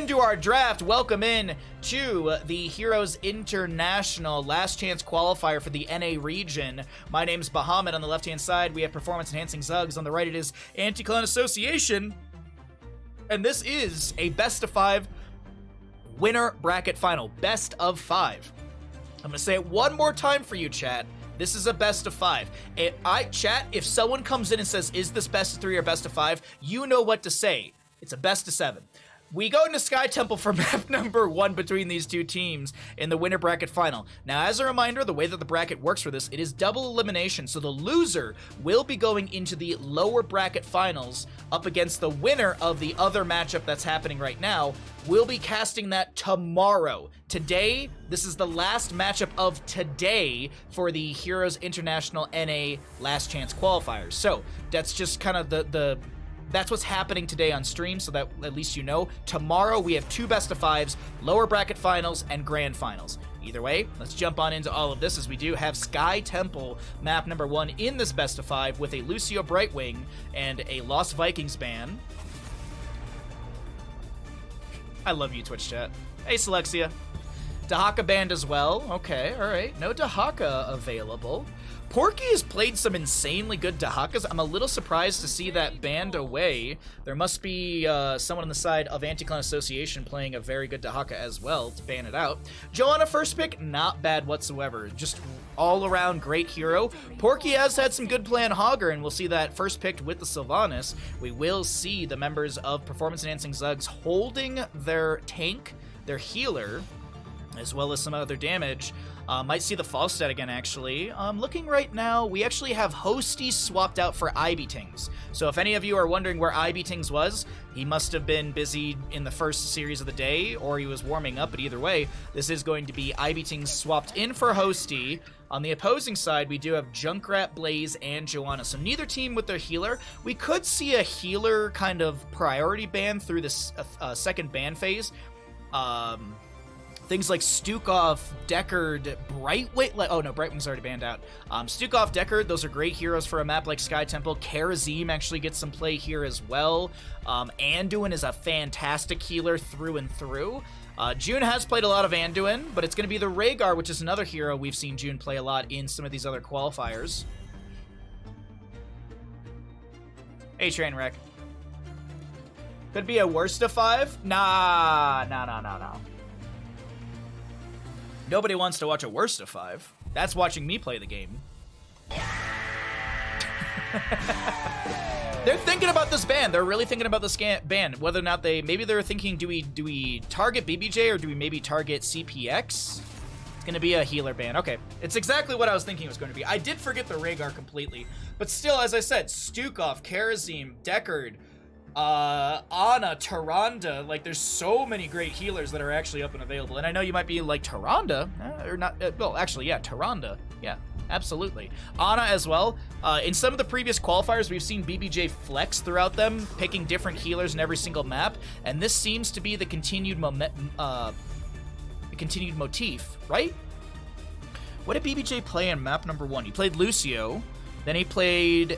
into our draft. Welcome in to the Heroes International Last Chance Qualifier for the NA region. My name's Bahamut. On the left-hand side, we have Performance Enhancing Zugs. On the right, it is Anti-Clan Association. And this is a best of 5 winner bracket final. Best of 5. I'm going to say it one more time for you, chat. This is a best of 5. Chat, if someone comes in and says, is this best of 3 or best of 5, you know what to say. It's a best of 7. We go into Sky Temple for map number 1 between these two teams in the winner bracket final. Now, as a reminder, the way that the bracket works for this, it is double elimination. So the loser will be going into the lower bracket finals up against the winner of the other matchup that's happening right now. We'll be casting that tomorrow. Today, this is the last matchup of today for the Heroes International NA Last Chance Qualifiers. So that's just kind of that's what's happening today on stream, so that at least you know. Tomorrow, we have 2 best of 5s, lower bracket finals, and grand finals. Either way, let's jump on into all of this, as we do have Sky Temple map number 1 in this best of 5 with a Lucio Brightwing and a Lost Vikings ban. I love you, Twitch chat. Hey, Selexia. Dahaka banned as well. Okay, all right. No Dahaka available. Porky has played some insanely good Dahakas. I'm a little surprised to see that banned away. There must be someone on the side of Anti-Clan Association playing a very good Dahaka as well to ban it out. Joanna first pick, not bad whatsoever. Just all-around great hero. Porky has had some good play on Hogger, and we'll see that first picked with the Sylvanas. We will see the members of Performance Enhancing Zugs holding their tank, their healer, as well as some other damage. Might see the Falstad again, actually. Looking right now, we actually have Hosty swapped out for Ibetings. So if any of you are wondering where Ibetings was, he must have been busy in the first series of the day, or he was warming up, but either way, this is going to be Ibetings swapped in for Hosty. On the opposing side, we do have Junkrat, Blaze, and Joanna. So neither team with their healer. We could see a healer kind of priority ban through this second ban phase. Things like Stukov, Deckard, Brightwing. Oh no, Brightwing's already banned out. Stukov, Deckard, those are great heroes for a map like Sky Temple. Karazim actually gets some play here as well. Anduin is a fantastic healer through and through. June has played a lot of Anduin, but it's going to be the Rhaegar, which is another hero we've seen June play a lot in some of these other qualifiers. Hey, Trainwreck. Could be a worst of 5? Nah. Nobody wants to watch a worst of 5. That's watching me play the game. They're thinking about this ban. They're really thinking about this ban. Whether or not maybe they're thinking, do we target BBJ or do we maybe target CPX? It's gonna be a healer ban. Okay, it's exactly what I was thinking it was going to be. I did forget the Rhaegar completely, but still, as I said, Stukov, Karazim, Deckard, Ana, Tyrande, like there's so many great healers that are actually up and available. And I know you might be like, Tyrande? Or not, well, actually, yeah, Tyrande. Yeah, absolutely. Ana as well. In some of the previous qualifiers, we've seen BBJ flex throughout them, picking different healers in every single map. And this seems to be the continued motif, right? What did BBJ play in map number 1? He played Lucio. Then he played,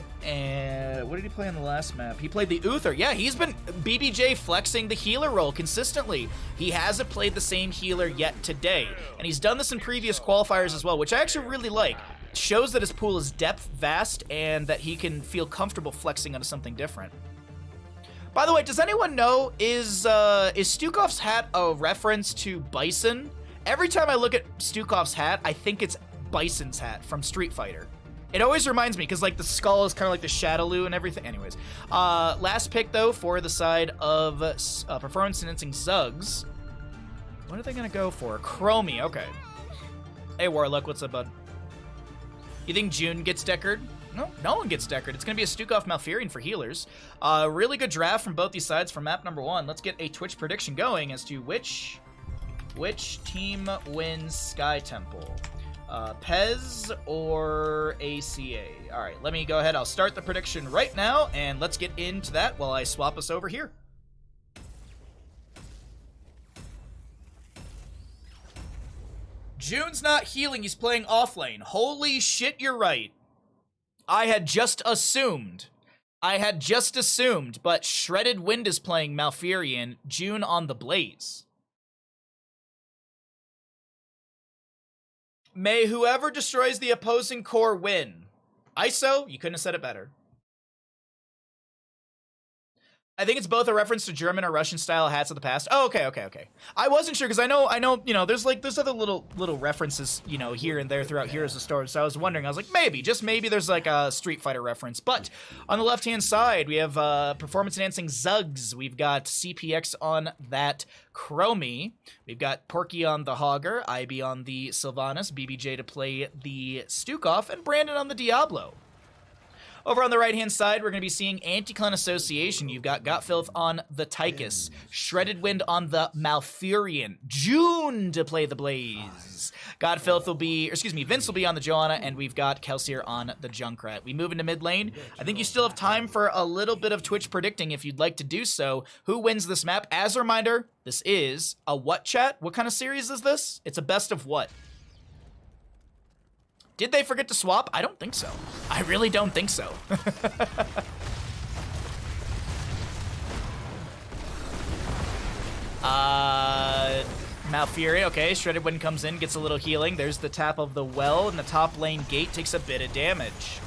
what did he play on the last map? He played the Uther. Yeah, he's been BBJ flexing the healer role consistently. He hasn't played the same healer yet today. And he's done this in previous qualifiers as well, which I actually really like. It shows that his pool is depth vast and that he can feel comfortable flexing onto something different. By the way, does anyone know, is Stukov's hat a reference to Bison? Every time I look at Stukov's hat, I think it's Bison's hat from Street Fighter. It always reminds me, because like the skull is kind of like the Shadaloo and everything. Anyways, last pick though for the side of Performance Enhancing Zugs. What are they gonna go for? Chromie, okay. Hey Warlock, what's up, bud? You think June gets Deckard? No, no one gets Deckard. It's gonna be a Stukov Malfurion for healers. Really good draft from both these sides for map number 1. Let's get a Twitch prediction going as to which team wins Sky Temple. Pez or ACA. All right, let me go ahead. I'll start the prediction right now, and let's get into that while I swap us over here. June's not healing. He's playing offlane. Holy shit, you're right. I had just assumed I had just assumed, but Shredded Wind is playing Malfurion, June on the Blaze. May whoever destroys the opposing core win. ISO, you couldn't have said it better. I think it's both a reference to German or Russian style hats of the past. Oh, okay. I wasn't sure because I know, you know, there's other little references, you know, here and there throughout Heroes of the Storm. So I was wondering, I was like, maybe, just maybe there's like a Street Fighter reference. But on the left-hand side, we have performance enhancing Zuggs. We've got CPX on that Chromie. We've got Porky on the Hogger, IB on the Sylvanas, BBJ to play the Stukov, and Brandon on the Diablo. Over on the right-hand side, we're going to be seeing Anti-Clan Association. You've got Gotfilth on the Tychus, Shredded Wind on the Malfurion, June to play the Blaze. Godfilth will be, or excuse me, Vince will be on the Joanna, and we've got Kelsier on the Junkrat. We move into mid lane. I think you still have time for a little bit of Twitch predicting if you'd like to do so. Who wins this map? As a reminder, this is a what, chat? What kind of series is this? It's a best of what? Did they forget to swap? I don't think so. I really don't think so. Malfurion, okay, Shredded Wind comes in, gets a little healing. There's the tap of the well, and the top lane gate takes a bit of damage.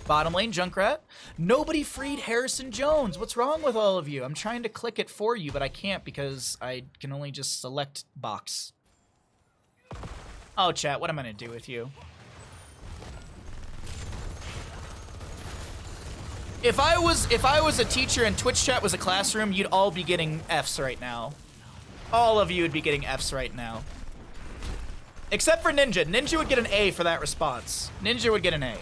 Bottom lane, Junkrat. Nobody freed Harrison Jones. What's wrong with all of you? I'm trying to click it for you, but I can't because I can only just select box. Oh, chat, what am I gonna do with you? If I was a teacher and Twitch chat was a classroom, you'd all be getting Fs right now. All of you would be getting Fs right now. Except for Ninja. Ninja would get an A for that response. Ninja would get an A.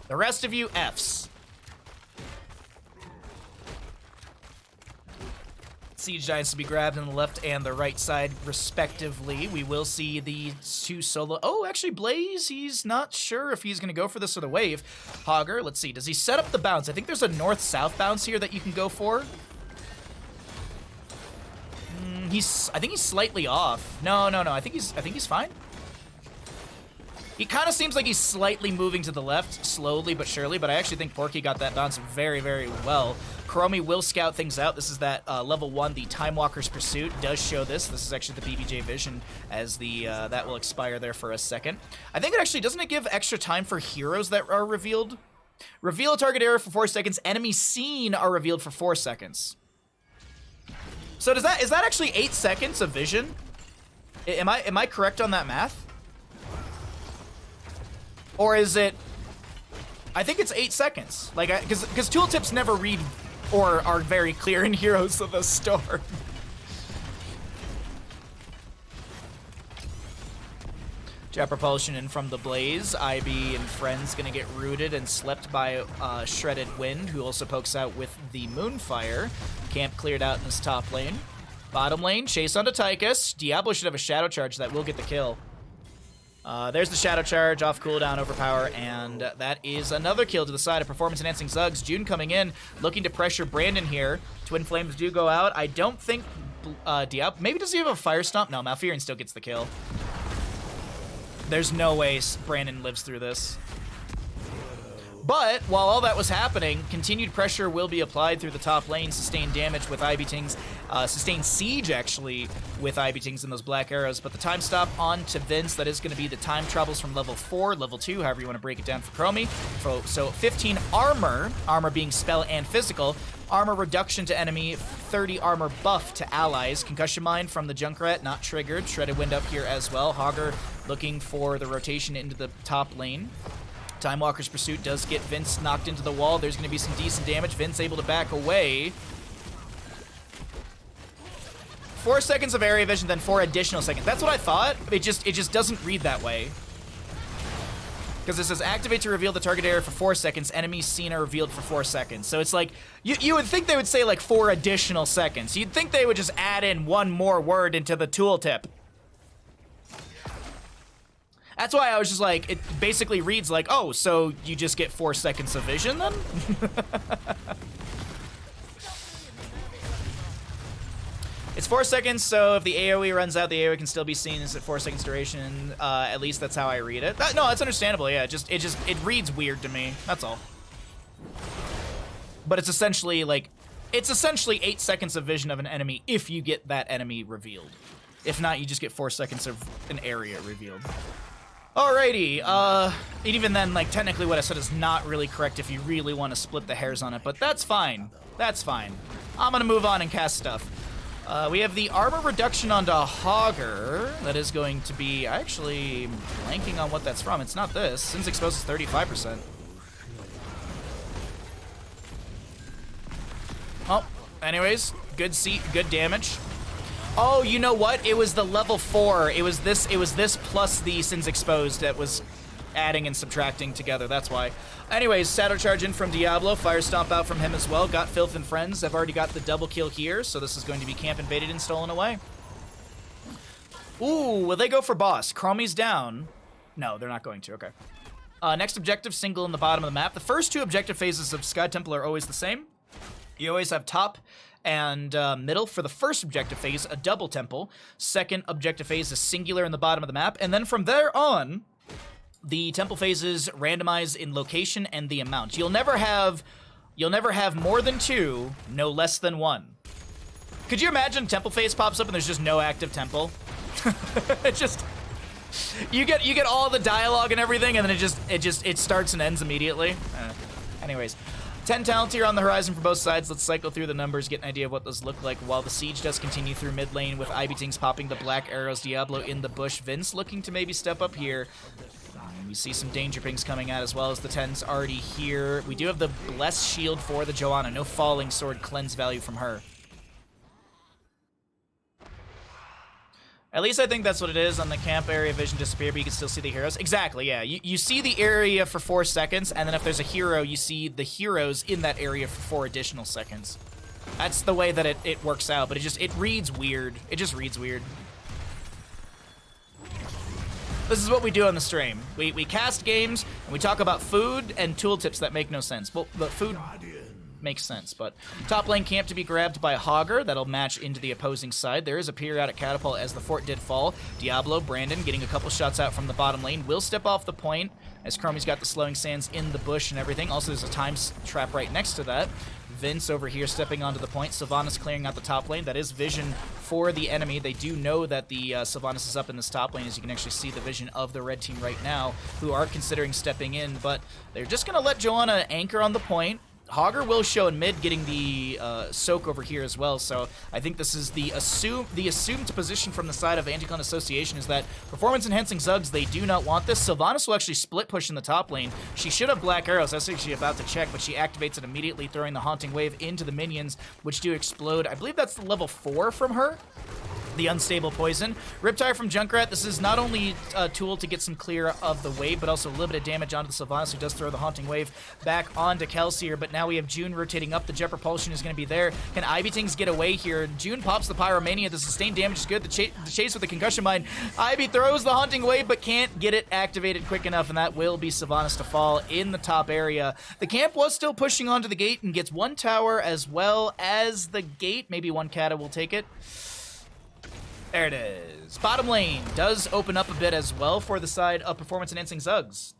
The rest of you, Fs. Siege Giants to be grabbed on the left and the right side, respectively. We will see the two solo... Oh, actually, Blaze, he's not sure if he's going to go for this or the wave. Hogger, let's see. Does he set up the bounce? I think there's a north-south bounce here that you can go for. I think he's slightly off. No. I think he's fine. He kind of seems like he's slightly moving to the left, slowly but surely, but I actually think Porky got that bounce very, very well. Chromie will scout things out. This is that level 1, the Time Walker's Pursuit does show this. This is actually the BBJ Vision as the that will expire there for a second. I think it actually, doesn't it give extra time for heroes that are revealed? Reveal a target area for 4 seconds. Enemies seen are revealed for 4 seconds. So is that actually 8 seconds of vision? Am I correct on that math? Or is it... I think it's 8 seconds. Like, because tooltips never read or are very clear in Heroes of the Storm. Jet propulsion in from the Blaze. IB and friends gonna get rooted and slept by Shredded Wind, who also pokes out with the Moonfire. Camp cleared out in this top lane. Bottom lane, chase onto Tychus. Diablo should have a Shadow Charge that will get the kill. There's the Shadow Charge, off cooldown, overpower, and that is another kill to the side of performance-enhancing Zuggs. June coming in, looking to pressure Brandon here. Twin Flames do go out. I don't think Diablo... Maybe does he have a Fire Stomp? No, Malfurion still gets the kill. There's no way Brandon lives through this. But, while all that was happening, continued pressure will be applied through the top lane, sustained damage with Ivy Tings, sustained siege, actually, with Ivy Tings and those black arrows, but the time stop on to Vince, that is going to be the time troubles from level 4, level 2, however you want to break it down for Chromie. So 15 armor being spell and physical, armor reduction to enemy, 30 armor buff to allies, concussion mine from the Junkrat, not triggered, Shredded Wind up here as well, Hogger looking for the rotation into the top lane. Time Walker's Pursuit does get Vince knocked into the wall. There's going to be some decent damage. Vince able to back away. 4 seconds of area vision, then 4 additional seconds. That's what I thought. It just doesn't read that way. Because it says activate to reveal the target area for 4 seconds. Enemies seen are revealed for 4 seconds. So it's like, you would think they would say like 4 additional seconds. You'd think they would just add in one more word into the tooltip. That's why I was just like, it basically reads like, oh, so you just get 4 seconds of vision then? It's 4 seconds, so if the AoE runs out, the AoE can still be seen as at 4 seconds duration. At least that's how I read it. No, that's understandable. Yeah, it reads weird to me. That's all. But it's essentially like, it's essentially 8 seconds of vision of an enemy if you get that enemy revealed. If not, you just get 4 seconds of an area revealed. Alrighty, even then, like, technically what I said is not really correct if you really want to split the hairs on it, but that's fine. That's fine. I'm gonna move on and cast stuff. We have the armor reduction onto Hogger. That is going to be, actually blanking on what that's from. It's not this. Since exposed is 35%. Oh, anyways, good seat, good damage. Oh, you know what? It was the level 4. It was this plus the Sins Exposed that was adding and subtracting together. That's why. Anyways, Shadow Charge in from Diablo. Fire Stomp out from him as well. Got Filth and Friends. I've already got the double kill here, so this is going to be camp invaded and stolen away. Ooh, will they go for boss? Chromie's down. No, they're not going to. Okay. Next objective, single in the bottom of the map. The first 2 objective phases of Sky Temple are always the same. You always have top and middle for the first objective phase, a double temple. Second objective phase is singular in the bottom of the map. And then from there on, the temple phases randomize in location and the amount. You'll never have more than 2, no less than 1. Could you imagine temple phase pops up and there's just no active temple? It just, you get all the dialogue and everything, and then it starts and ends immediately. Anyways, 10 talent here on the horizon for both sides. Let's cycle through the numbers, get an idea of what those look like while the siege does continue through mid lane with Ivy Tings popping the black arrows, Diablo in the bush, Vince looking to maybe step up here. We see some danger pings coming out as well as the 10's already here. We do have the blessed shield for the Joanna. No falling sword cleanse value from her. At least I think that's what it is. On the camp area, vision disappear, but you can still see the heroes. Exactly, yeah. You see the area for 4 seconds, and then if there's a hero, you see the heroes in that area for 4 additional seconds. That's the way that it works out, but it reads weird. It just reads weird. This is what we do on the stream. We cast games, and we talk about food and tooltips that make no sense. Well, but food makes sense, but top lane camp to be grabbed by Hogger. That'll match into the opposing side. There is a periodic catapult as the fort did fall. Diablo, Brandon getting a couple shots out from the bottom lane. Will step off the point as Chromie's got the slowing sands in the bush and everything. Also, there's a time trap right next to that. Vince over here stepping onto the point. Sylvanas clearing out the top lane. That is vision for the enemy. They do know that the Sylvanas is up in this top lane, as you can actually see the vision of the red team right now, who are considering stepping in, but they're just going to let Joanna anchor on the point. Hogger will show in mid, getting the soak over here as well, so I think this is the assumed position from the side of Anticlon Association is that performance-enhancing Zugs, they do not want this. Sylvanas will actually split push in the top lane. She should have Black Arrows. I was actually about to check, but she activates it immediately, throwing the Haunting Wave into the minions, which do explode. I believe that's level 4 from her. The unstable poison. Riptire from Junkrat. This is not only a tool to get some clear of the wave, but also limited damage onto the Sylvanas, who does throw the Haunting Wave back onto Kelsier. But now we have June rotating up. The Jet Propulsion is going to be there. Can Ivy Tings get away here? June pops the Pyromania. The sustained damage is good. The chase with the Concussion Mine. Ivy throws the Haunting Wave, but can't get it activated quick enough, and that will be Sylvanas to fall in the top area. The camp was still pushing onto the gate and gets 1 tower as well as the gate. Maybe 1 Kata will take it. There it is. Bottom lane does open up a bit as well for the side of performance-enhancing Zugs.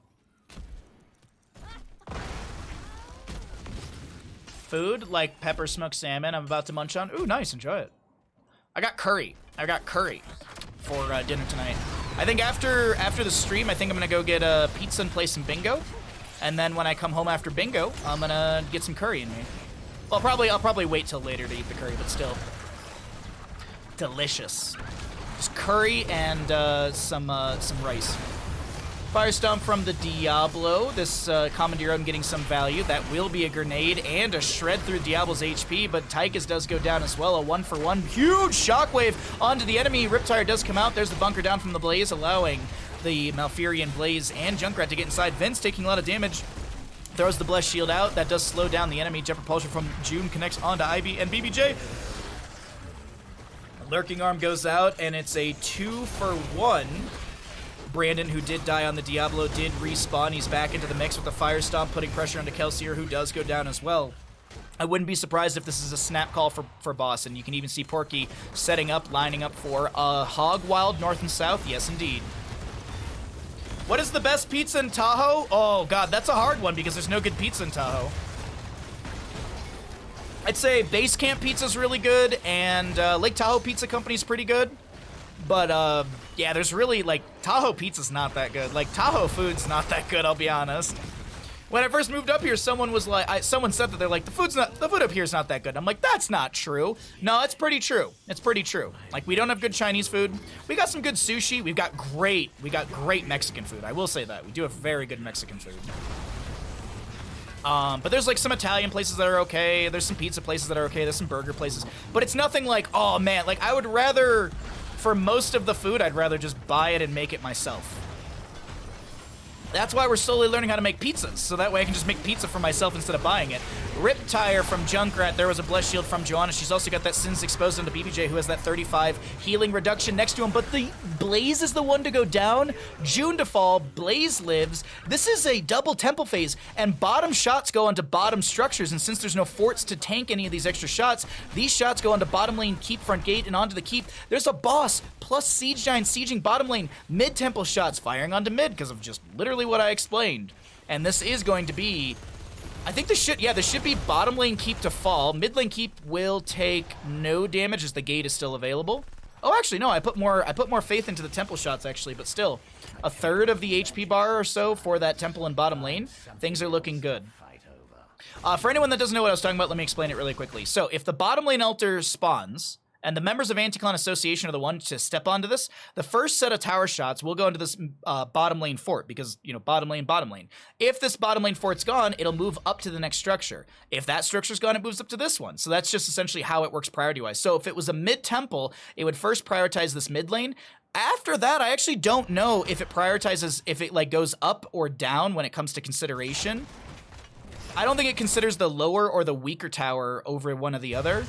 Food like pepper smoked salmon I'm about to munch on. Ooh, nice. Enjoy it. I got curry. For dinner tonight. I think after the stream, I think I'm going to go get a pizza and play some bingo. And then when I come home after bingo, I'm going to get some curry in me. Well, I'll probably wait till later to eat the curry, but still. Delicious. Just curry and some rice. Fire Stomp from the Diablo. This Commandero getting some value. That will be a grenade and a shred through Diablo's HP, but Tychus does go down as well. A 1-for-1. Huge shockwave onto the enemy. Riptire does come out. There's the bunker down from the Blaze, allowing the Malfurion Blaze and Junkrat to get inside. Vince taking a lot of damage. Throws the Blessed Shield out. That does slow down the enemy. Jet Propulsion from June connects onto Ivy and BBJ. Lurking Arm goes out, and it's a 2-for-1. Brandon, who did die on the Diablo, did respawn. He's back into the mix with the Fire Stomp, putting pressure onto Kelsier, who does go down as well. I wouldn't be surprised if this is a snap call for boss, and you can even see Porky setting up, lining up for Hog Wild North and South. Yes, indeed. What is the best pizza in Tahoe? Oh, God, that's a hard one because there's no good pizza in Tahoe. I'd say Base Camp Pizza's really good, and Lake Tahoe Pizza Company's pretty good. But, yeah, there's really, like, Tahoe Pizza's not that good. Like, Tahoe food's not that good, I'll be honest. When I first moved up here, someone was like, someone said that they're like, the food up here is not that good. I'm like, that's not true. No, it's pretty true. It's pretty true. Like, we don't have good Chinese food. We got some good sushi. We got great Mexican food. I will say that. We do have very good Mexican food. But there's like some Italian places that are okay. There's some pizza places that are okay. There's some burger places. But it's nothing like, oh man, like I would rather, for most of the food, I'd rather just buy it and make it myself. That's why we're slowly learning how to make pizzas, so that way I can just make pizza for myself instead of buying it. Rip Tire from Junkrat, there was a Blessed Shield from Joanna. She's also got that Sins Exposed on the BBJ, who has that 35 healing reduction next to him, but the Blaze is the one to go down. June to fall, Blaze lives. This is a double temple phase, and bottom shots go onto bottom structures, and since there's no forts to tank any of these extra shots, these shots go onto bottom lane, keep front gate, and onto the keep. There's a boss, plus Siege Giant sieging bottom lane, mid-temple shots firing onto mid, because of just literally what I explained. And this is going to be, I think this should be bottom lane keep to fall. Mid lane keep will take no damage as the gate is still available. Oh, actually, no, I put more faith into the temple shots, actually, but still. A third of the HP bar or so for that temple and bottom lane. Things are looking good. For anyone that doesn't know what I was talking about, let me explain it really quickly. So, if the bottom lane altar spawns, and the members of Anti-Clan Association are the ones to step onto this, the first set of tower shots will go into this bottom lane fort, because, you know, bottom lane. If this bottom lane fort's gone, it'll move up to the next structure. If that structure's gone, it moves up to this one. So that's just essentially how it works priority-wise. So if it was a mid-temple, it would first prioritize this mid lane. After that, I actually don't know if it prioritizes, if it, like, goes up or down when it comes to consideration. I don't think it considers the lower or the weaker tower over one or the other.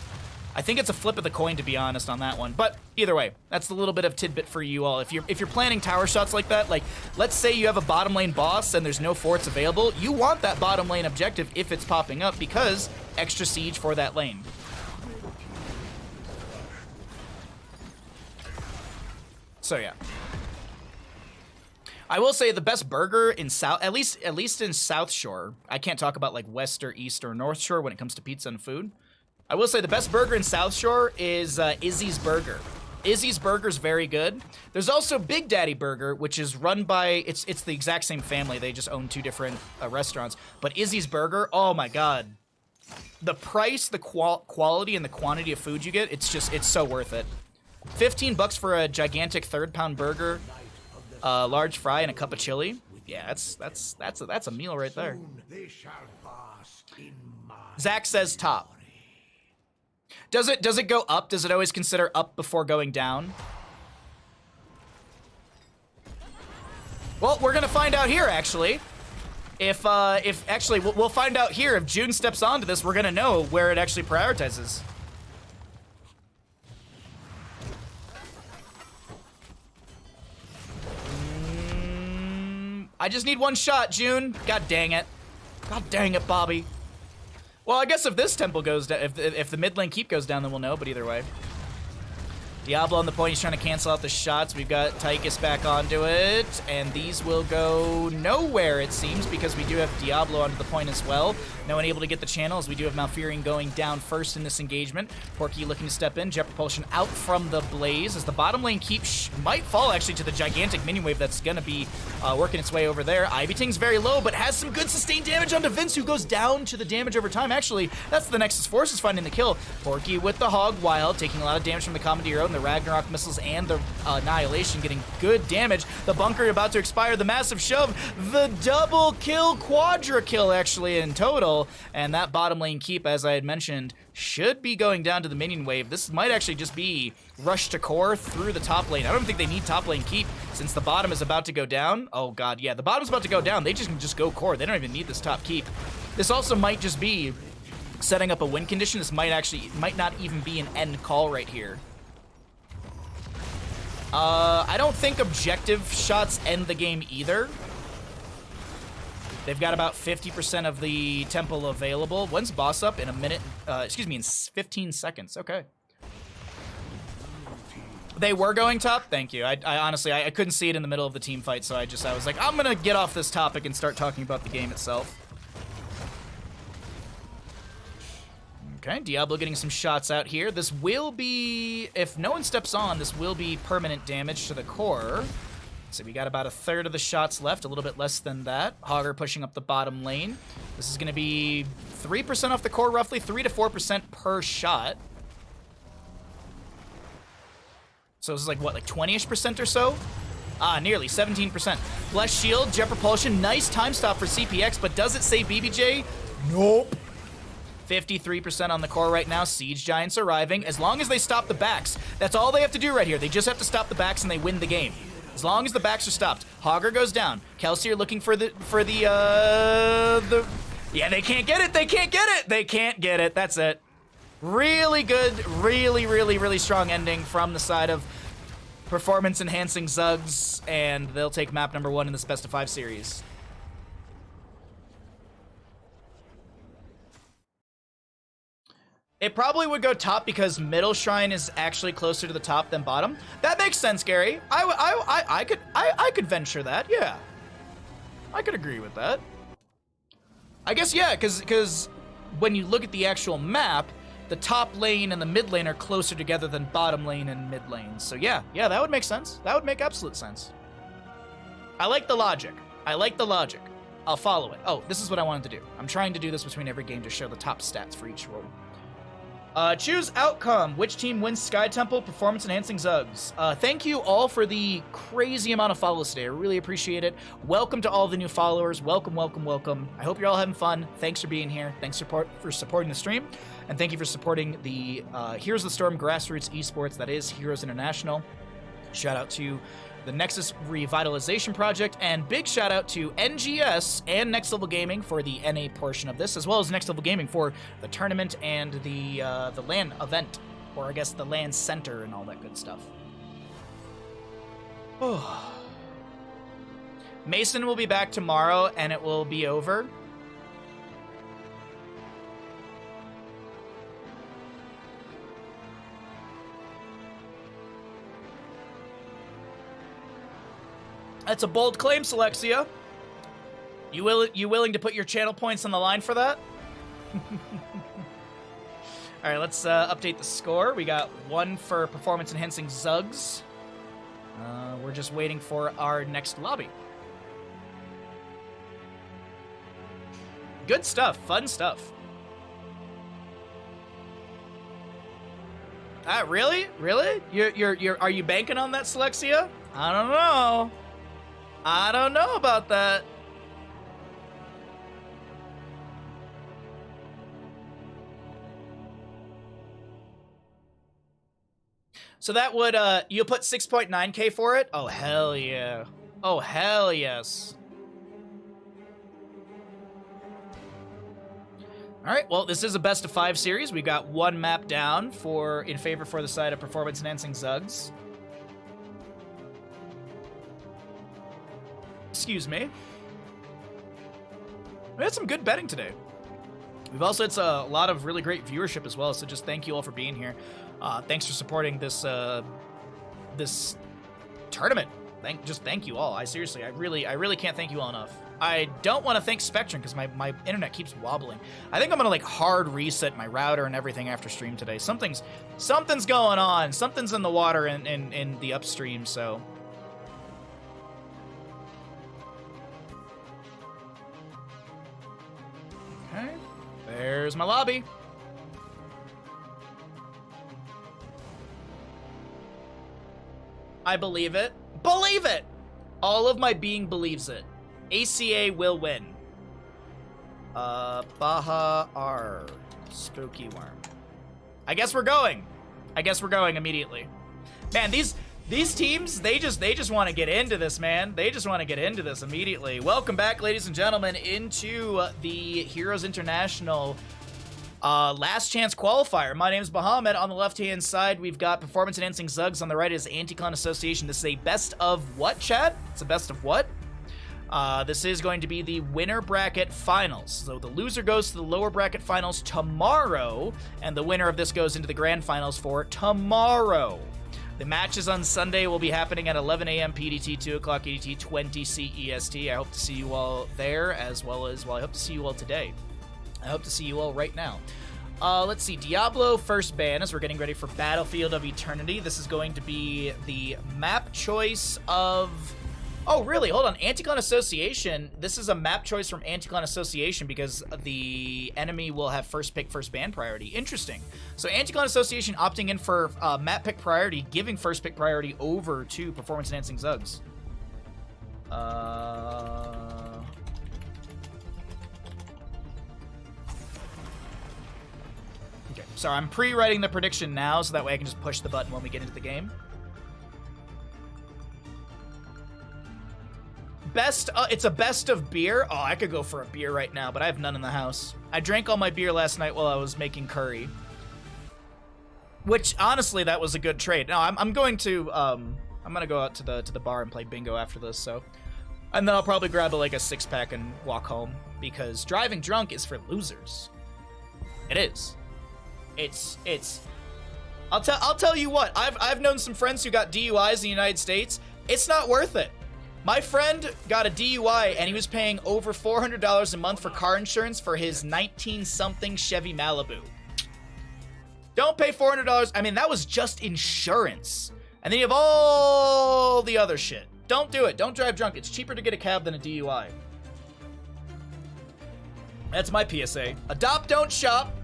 I think it's a flip of the coin, to be honest, on that one. But either way, that's a little bit of tidbit for you all. If you're planning tower shots like that, like let's say you have a bottom lane boss and there's no forts available, you want that bottom lane objective if it's popping up, because extra siege for that lane. So yeah. I will say the best burger in South, at least in South Shore. I can't talk about like West or East or North Shore when it comes to pizza and food. I will say the best burger in South Shore is Izzy's Burger. Izzy's Burger's very good. There's also Big Daddy Burger, which is run by, it's the exact same family. They just own two different restaurants. But Izzy's Burger, oh my God. The price, the quality, and the quantity of food you get, it's so worth it. 15 bucks for a gigantic 3rd-pound burger, large fry, and a cup of chili. Yeah, that's a meal right there. Zach says top. Does it go up? Does it always consider up before going down? Well, we're gonna find out here, actually. If actually, we'll find out here. If June steps onto this, we're gonna know where it actually prioritizes. I just need one shot, June. God dang it. God dang it, Bobby. Well, I guess if this temple goes down, if the mid lane keep goes down, then we'll know, but either way. Diablo on the point, he's trying to cancel out the shots. We've got Tychus back onto it, and these will go nowhere, it seems, because we do have Diablo onto the point as well. No one able to get the channels. We do have Malfurion going down first in this engagement. Porky looking to step in. Jet Propulsion out from the Blaze as the bottom lane keep might fall actually to the gigantic minion wave that's going to be working its way over there. Ivy Ting's very low, but has some good sustained damage onto Vince, who goes down to the damage over time. Actually, that's the Nexus Forces finding the kill. Porky with the Hog Wild, taking a lot of damage from the Commandero and the Ragnarok missiles and the Annihilation, getting good damage. The bunker about to expire, the massive shove, the double kill, quadra kill actually in total, and that bottom lane keep, as I had mentioned, should be going down to the minion wave. This might actually just be rush to core through the top lane. I don't think they need top lane keep since the bottom is about to go down. Oh god, yeah, the bottom's about to go down. They just can just go core. They don't even need this top keep. This also might just be setting up a win condition. This might not even be an end call right here. I don't think objective shots end the game either. They've got about 50% of the temple available. When's boss up? In a minute, excuse me, in 15 seconds. Okay. They were going top? Thank you. I honestly, I couldn't see it in the middle of the team fight, so I was like, I'm gonna get off this topic and start talking about the game itself. Okay, Diablo getting some shots out here. This will be, if no one steps on, this will be permanent damage to the core. So we got about a third of the shots left, a little bit less than that. Hogger pushing up the bottom lane. This is gonna be 3% off the core, roughly 3 to 4% per shot. So this is like, what, like 20-ish% or so? Ah, nearly 17%. Blessed Shield, Jet Propulsion, nice time stop for CPX, but does it say BBJ? Nope. 53% on the core right now. Siege Giants arriving. As long as they stop the backs, that's all they have to do right here. They just have to stop the backs and they win the game. As long as the backs are stopped. Hogger goes down. Kelsey are looking for the yeah, they can't get it. They can't get it. They can't get it. That's it. Really good, really strong ending from the side of performance-enhancing Zugs, and they'll take map number 1 in this best of 5 series. It probably would go top because middle shrine is actually closer to the top than bottom. That makes sense, Gary. I could venture that. Yeah, I could agree with that. I guess yeah, because when you look at the actual map, the top lane and the mid lane are closer together than bottom lane and mid lane. So yeah, that would make sense. That would make absolute sense. I like the logic. I like the logic. I'll follow it. Oh, this is what I wanted to do. I'm trying to do this between every game to show the top stats for each role. Choose outcome. Which team wins Sky Temple? Performance enhancing Zugs. Thank you all for the crazy amount of follows today. I really appreciate it. Welcome to all the new followers. Welcome. I hope you're all having fun. Thanks for being here. Thanks for supporting the stream. And thank you for supporting the Heroes of the Storm grassroots esports that is Heroes International. Shout out to the Nexus Revitalization Project, and big shout out to NGS and Next Level Gaming for the NA portion of this, as well as Next Level Gaming for the tournament and the LAN event, or I guess the LAN center and all that good stuff. Oh. Mason will be back tomorrow, and it will be over. That's a bold claim, Selexia. You willing to put your channel points on the line for that? All right, let's update the score. We got 1 for performance-enhancing Zugs. We're just waiting for our next lobby. Good stuff, fun stuff. Really? Are you banking on that, Selexia? I don't know. I don't know about that. So that would, you'll put 6.9K for it? Oh, hell yeah. Oh, hell yes. All right, well, this is a best of 5 series. We've got 1 map down in favor for the side of performance-enhancing Zugs. Excuse me. We had some good betting today. We've also had a lot of really great viewership as well, so just thank you all for being here. Thanks for supporting this this tournament. Thank you all. I really can't thank you all enough. I don't want to thank Spectrum because my internet keeps wobbling. I think I'm gonna like hard reset my router and everything after stream today. Something's going on. Something's in the water in the upstream, so. Okay, there's my lobby. I believe it. Believe it! All of my being believes it. ACA will win. Baha R. Spooky Worm. I guess we're going. Immediately. Man, these teams, they just want to get into this, man. They just want to get into this immediately. Welcome back, ladies and gentlemen, into the Heroes International last chance qualifier. My name is Bahamut. On the left-hand side, we've got Performance Enhancing Zugs. On the right is Anti-Clan Association. This is a best of what, Chad? It's a best of what? This is going to be the winner bracket finals. So the loser goes to the lower bracket finals tomorrow, and the winner of this goes into the grand finals for tomorrow. The matches on Sunday will be happening at 11 a.m. PDT, 2 o'clock EDT, 20 CEST. I hope to see you all there, as well as, well, I hope to see you all today. I hope to see you all right now. Let's see, Diablo first ban as we're getting ready for Battlefield of Eternity. This is going to be the map choice of... Oh, really? Hold on. Anticlon Association. This is a map choice from Anticlon Association because the enemy will have first pick, first ban priority. Interesting. So Anticlon Association opting in for map pick priority, giving first pick priority over to performance enhancing Zugs. Okay. So I'm pre-writing the prediction now so that way I can just push the button when we get into the game. It's a best of beer. Oh, I could go for a beer right now, but I have none in the house. I drank all my beer last night while I was making curry. Which, honestly, that was a good trade. No, I'm going to go out to the bar and play bingo after this, so. And then I'll probably grab a 6-pack and walk home, because driving drunk is for losers. It is. I'll tell you what, I've known some friends who got DUIs in the United States. It's not worth it. My friend got a DUI, and he was paying over $400 a month for car insurance for his 19-something Chevy Malibu. Don't pay $400. I mean, that was just insurance. And then you have all the other shit. Don't do it. Don't drive drunk. It's cheaper to get a cab than a DUI. That's my PSA. Adopt, don't shop,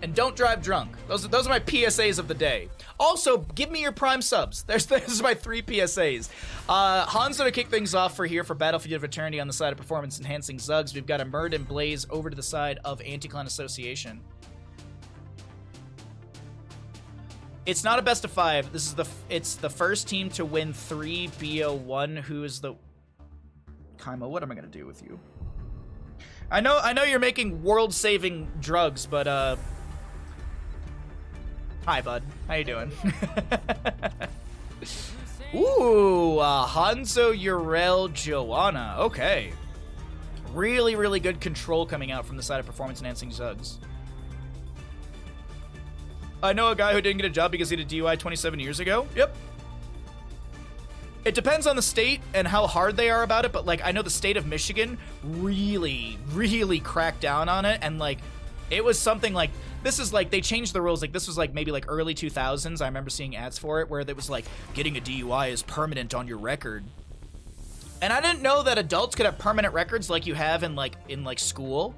and don't drive drunk. Those are my PSAs of the day. Also, give me your Prime subs. There's my 3 PSAs. Hanzo to kick things off for Battlefield of Eternity on the side of Performance Enhancing Zugs. We've got a Murd and Blaze over to the side of Anticlon Association. It's not a best of 5. It's the first team to win 3 BO1. Who is the... Kaimo, what am I gonna do with you? I know you're making world-saving drugs, but hi, bud. How you doing? Ooh, Hanzo, Urel, Joanna. Okay. Really, really good control coming out from the side of Performance Enhancing Zugs. I know a guy who didn't get a job because he had a DUI 27 years ago. Yep. It depends on the state and how hard they are about it, but, I know the state of Michigan really, really cracked down on it, and, it was something this is they changed the rules. This was maybe early 2000s. I remember seeing ads for it where it was getting a DUI is permanent on your record. And I didn't know that adults could have permanent records like you have in school.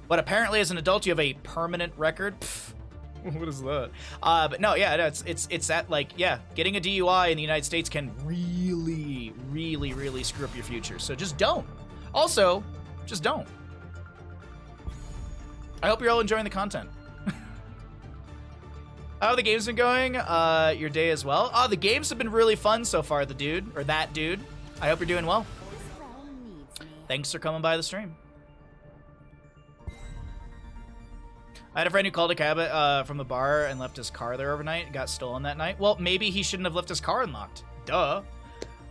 But apparently as an adult you have a permanent record. Pfft. What is that? But no, yeah, it's that getting a DUI in the United States can really, really, really screw up your future. So just don't. Also, just don't. I hope you're all enjoying the content. How have the games been going? Your day as well? The games have been really fun so far, the dude, or that dude. I hope you're doing well. Thanks for coming by the stream. I had a friend who called a cab from the bar and left his car there overnight. It got stolen that night. Well, maybe he shouldn't have left his car unlocked. Duh.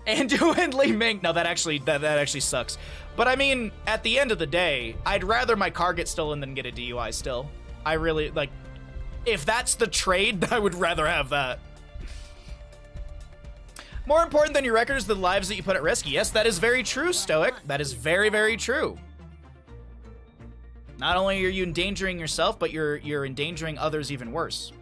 Andu and Li Ming. No, that actually sucks. But I mean, at the end of the day, I'd rather my car get stolen than get a DUI still. I really, if that's the trade, I would rather have that. More important than your record is the lives that you put at risk. Yes, that is very true, Stoic. That is very, very true. Not only are you endangering yourself, but you're endangering others even worse.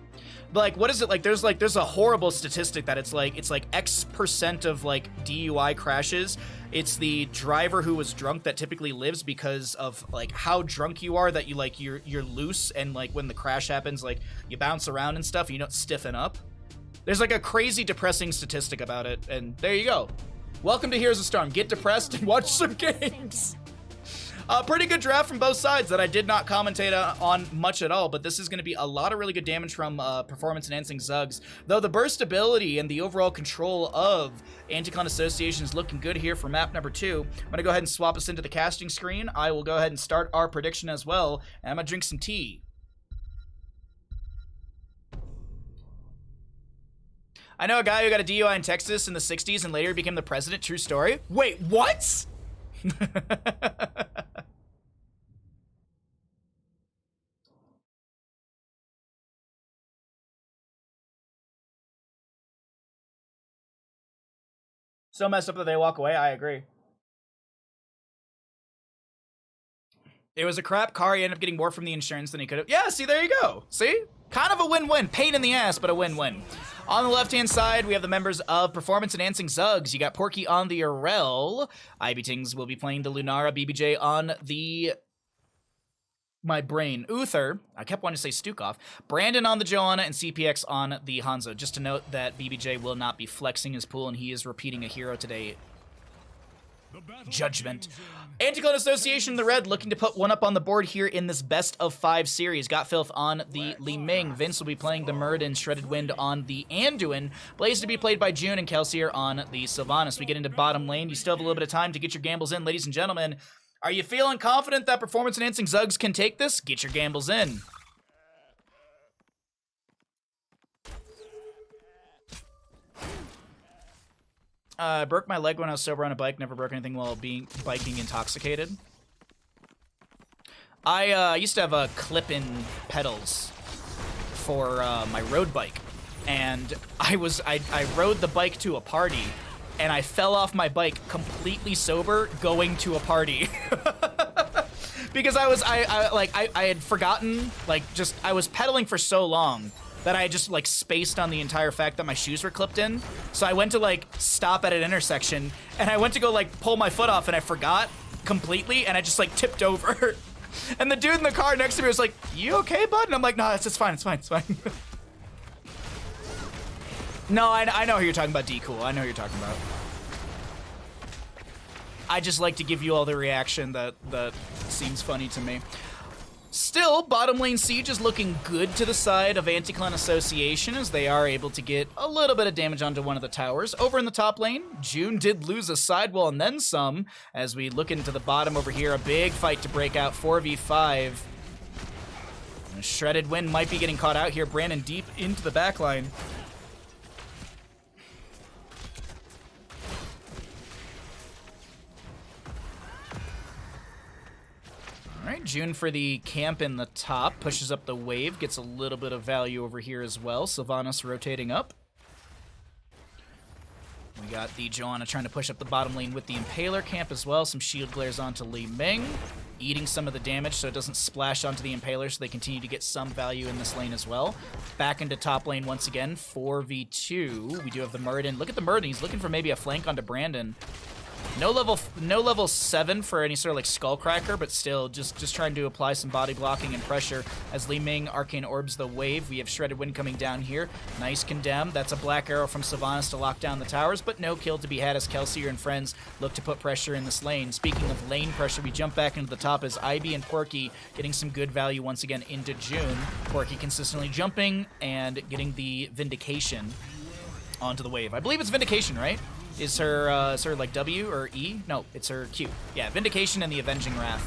But what is it there's a horrible statistic that it's X% of DUI crashes. It's the driver who was drunk that typically lives because of how drunk you are, that you're loose, and when the crash happens you bounce around and stuff and you don't stiffen up. There's a crazy depressing statistic about it, and there you go. Welcome to Heroes of Storm. Get depressed and watch some games. Pretty good draft from both sides that I did not commentate on much at all, but this is going to be a lot of really good damage from Performance Enhancing Zugs. Though the burst ability and the overall control of Anticlon Association is looking good here for map number 2. I'm going to go ahead and swap us into the casting screen. I will go ahead and start our prediction as well, and I'm going to drink some tea. I know a guy who got a DUI in Texas in the 60s and later became the president. True story. Wait, what? So messed up that they walk away. I agree. It was a crap car. He ended up getting more from the insurance than he could have. Yeah, see, there you go. See? Kind of a win-win. Pain in the ass, but a win-win. On the left-hand side, we have the members of Performance Enhancing Zugs. You got Porky on the Arel. IBTings will be playing the Lunara. BBJ on the... My brain. Uther. I kept wanting to say Stukov. Brandon on the Joanna, and CPX on the Hanzo. Just to note that BBJ will not be flexing his pool, and he is repeating a hero today. Judgment. Anticlone Association, the red, looking to put one up on the board here in this best of 5 series. Got Filth on the Li Ming. Vince will be playing the Murden. Shredded Wind on the Anduin. Blaze to be played by June, and Kelsier on the Sylvanas. We get into bottom lane. You still have a little bit of time to get your gambles in, ladies and gentlemen. Are you feeling confident that Performance Enhancing Zugs can take this? Get your gambles in. I broke my leg when I was sober on a bike. Never broke anything while biking intoxicated. I used to have clip-in pedals for my road bike, and I rode the bike to a party, and I fell off my bike completely sober going to a party. Because I had forgotten, I was pedaling for so long that I just spaced on the entire fact that my shoes were clipped in. So I went to stop at an intersection, and I went to go pull my foot off, and I forgot completely, and I just tipped over. And the dude in the car next to me was like, "You okay, bud?" And I'm like, "No, it's fine, it's fine, it's fine." No, I know who you're talking about, D-Cool. I know who you're talking about. I just like to give you all the reaction that seems funny to me. Still, bottom lane Siege is looking good to the side of Anticlone Association, as they are able to get a little bit of damage onto one of the towers. Over in the top lane, June did lose a sidewall and then some. As we look into the bottom over here, a big fight to break out, 4v5. A Shredded Wind might be getting caught out here. Brandon deep into the back line. All right, June for the camp in the top, pushes up the wave, gets a little bit of value over here as well. Sylvanas rotating up. We got the Joanna trying to push up the bottom lane with the Impaler camp as well. Some shield glares onto Li Ming, eating some of the damage so it doesn't splash onto the Impaler, so they continue to get some value in this lane as well. Back into top lane once again, 4v2. We do have the Murden. Look at the Murden. He's looking for maybe a flank onto Brandon. No level 7 for any sort of Skullcracker, but still just trying to apply some body blocking and pressure as Li Ming Arcane Orbs the wave. We have Shredded Wind coming down here. Nice condemn. That's a black arrow from Sylvanas to lock down the towers, but no kill to be had as Kelsier and friends look to put pressure in this lane. Speaking of lane pressure, we jump back into the top as Ivy and Porky getting some good value once again into June. Porky consistently jumping and getting the Vindication onto the wave. I believe it's Vindication, right? Is her W or E? No, it's her Q. Yeah, Vindication and the Avenging Wrath.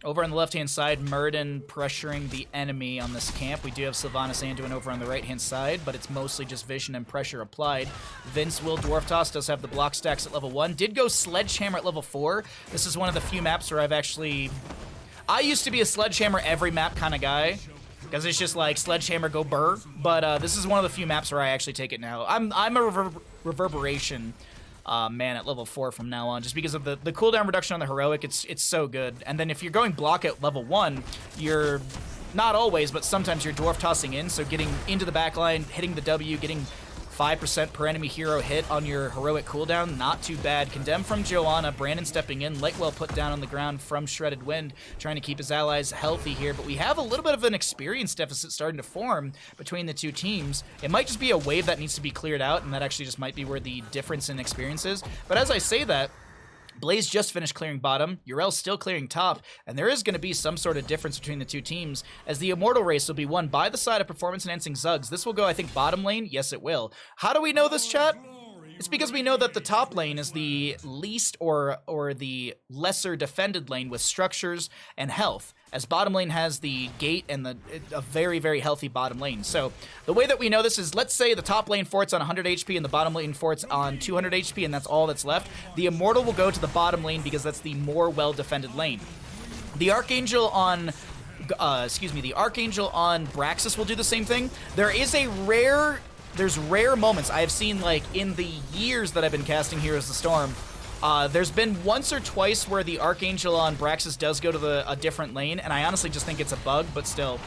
Over on the left-hand side, Murden pressuring the enemy on this camp. We do have Sylvanas Anduin over on the right-hand side, but it's mostly just vision and pressure applied. Vince will Dwarf Toss, does have the block stacks at level 1. Did go Sledgehammer at level 4. This is one of the few maps where I used to be a Sledgehammer every map kind of guy, because it's just Sledgehammer, go burr. But this is one of the few maps where I actually take it now. I'm a Reverberation man at level 4 from now on, just because of the cooldown reduction on the Heroic. It's so good. And then if you're going block at level 1, you're not always, but sometimes you're Dwarf Tossing in, so getting into the back line, hitting the W, getting 5% per enemy hero hit on your Heroic cooldown, not too bad. Condemn from Joanna, Brandon stepping in, Lightwell put down on the ground from Shredded Wind, trying to keep his allies healthy here, but we have a little bit of an experience deficit starting to form between the two teams. It might just be a wave that needs to be cleared out, and that actually just might be where the difference in experience is. But as I say that, Blaze just finished clearing bottom, Urel's still clearing top, and there is going to be some sort of difference between the two teams, as the Immortal race will be won by the side of Performance Enhancing Zugs. This will go, I think, bottom lane. Yes, it will. How do we know this, chat? It's because we know that the top lane is the least or the lesser defended lane with structures and health, as bottom lane has the gate and a very, very healthy bottom lane. So the way that we know this is, let's say the top lane fort's on 100 HP and the bottom lane fort's on 200 HP and that's all that's left. The Immortal will go to the bottom lane because that's the more well-defended lane. The Archangel on... the Archangel on Braxis will do the same thing. There's rare moments I have seen, like, in the years that I've been casting Heroes of the Storm. There's been once or twice where the Archangel on Braxis does go to a different lane, and I honestly just think it's a bug, but still.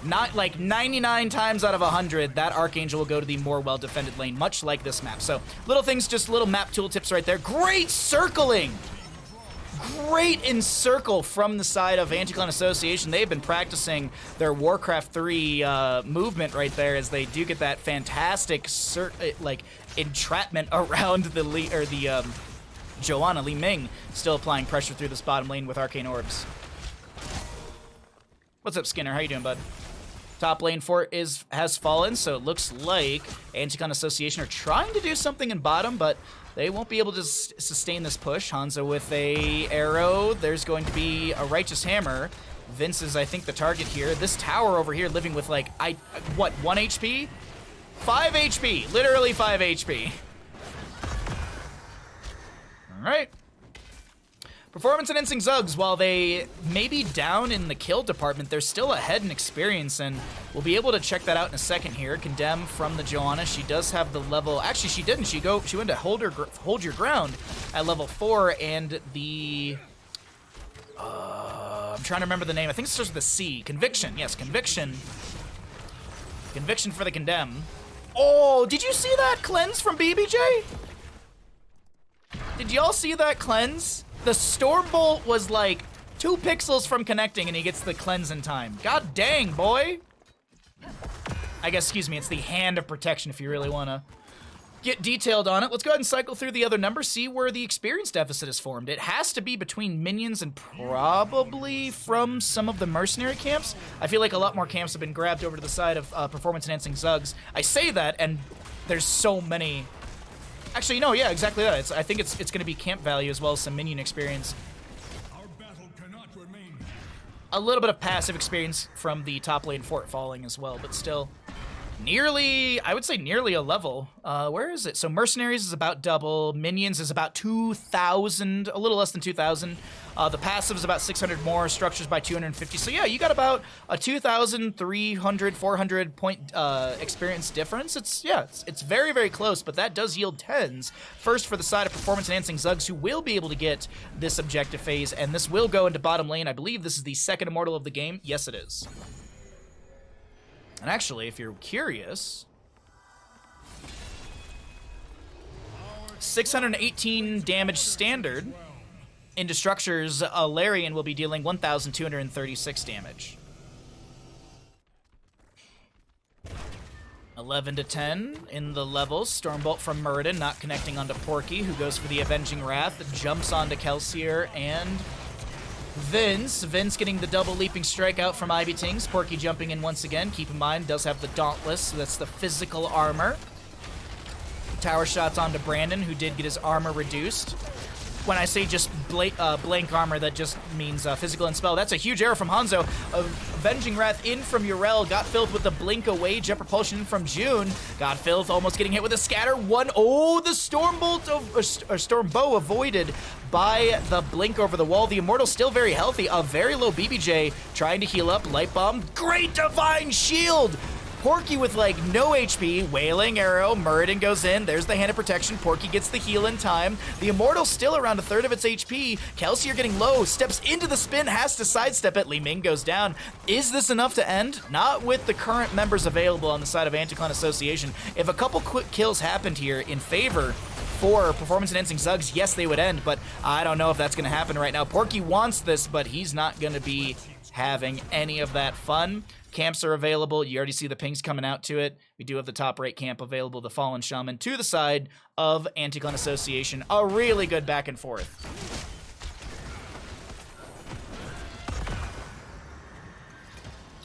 Not like 99 times out of 100, that Archangel will go to the more well-defended lane, much like this map. So, little things, just little map tooltips right there. Great circling! Great encircle from the side of Anti-Clan Association. They've been practicing their Warcraft 3 movement right there, as they do get that fantastic entrapment around the Joanna. Li Ming still applying pressure through this bottom lane with Arcane Orbs. What's up, Skinner? How you doing, bud? Top lane fort has fallen, so it looks like Anti-Clan Association are trying to do something in bottom, but they won't be able to sustain this push. Hanzo with a arrow. There's going to be a Righteous Hammer. Vince is, I think, the target here. This tower over here living with, like, 1 HP? 5 HP. Literally 5 HP. All right. Performance Enhancing Zugs, while they may be down in the kill department, they're still ahead in experience, and we'll be able to check that out in a second here. Condemn from the Joanna. She does have the level... Actually, she didn't. She went to hold your ground at level 4, and the... I'm trying to remember the name. I think it starts with a C. Conviction. Yes, Conviction. Conviction for the Condemn. Oh, did you see that cleanse from BBJ? Did y'all see that cleanse? The Stormbolt was like 2 pixels from connecting and he gets the cleanse in time. God dang, boy. I guess, excuse me, it's the Hand of Protection if you really want to get detailed on it. Let's go ahead and cycle through the other numbers, see where the experience deficit is formed. It has to be between minions and probably from some of the mercenary camps. I feel like a lot more camps have been grabbed over to the side of performance-enhancing Zugs. I say that, and there's so many... Actually, no, yeah, exactly that. I think it's going to be camp value as well as some minion experience. Our battle cannot remain. A little bit of passive experience from the top lane fort falling as well, but still nearly, I would say nearly a level. Where is it? So Mercenaries is about double, Minions is about 2,000, a little less than 2,000. The passive is about 600 more, structures by 250. So yeah, you got about a 2,300, 400 point experience difference. It's very, very close, but that does yield 10s. First for the side of performance-enhancing Zugs, who will be able to get this objective phase, and this will go into bottom lane. I believe this is the second Immortal of the game. Yes, it is. And actually, if you're curious, 618 damage standard into structures. Larian will be dealing 1,236 damage. 11 to 10 in the levels. Stormbolt from Muradin not connecting onto Porky, who goes for the Avenging Wrath, jumps onto Kelsier and Vince getting the double leaping strike out from Ivy Tings. Porky jumping in once again. Keep in mind, does have the Dauntless, so that's the physical armor. Tower shots onto Brandon, who did get his armor reduced. When I say just blank armor, that just means physical and spell. That's a huge error from Hanzo. Avenging Wrath in from Urel. Got Filth with the blink away. Jet Propulsion in from June. Got Filth almost getting hit with a scatter. Oh, the Stormbolt or Stormbow avoided by the blink over the wall. The Immortal still very healthy. A very low BBJ trying to heal up. Light Bomb. Great Divine Shield. Porky with, like, no HP, Wailing Arrow, Muradin goes in, there's the Hand of Protection, Porky gets the heal in time, the Immortal's still around a third of its HP, Kelsier getting low, steps into the spin, has to sidestep it, Li Ming goes down. Is this enough to end? Not with the current members available on the side of Anti-Clan Association. If a couple quick kills happened here in favor for performance-enhancing Zugs, yes, they would end, but I don't know if that's going to happen right now. Porky wants this, but he's not going to be having any of that fun. Camps are available. You already see the pings coming out to it. We do have the top right camp available, the Fallen Shaman, to the side of Anti-Clan Association. A really good back and forth.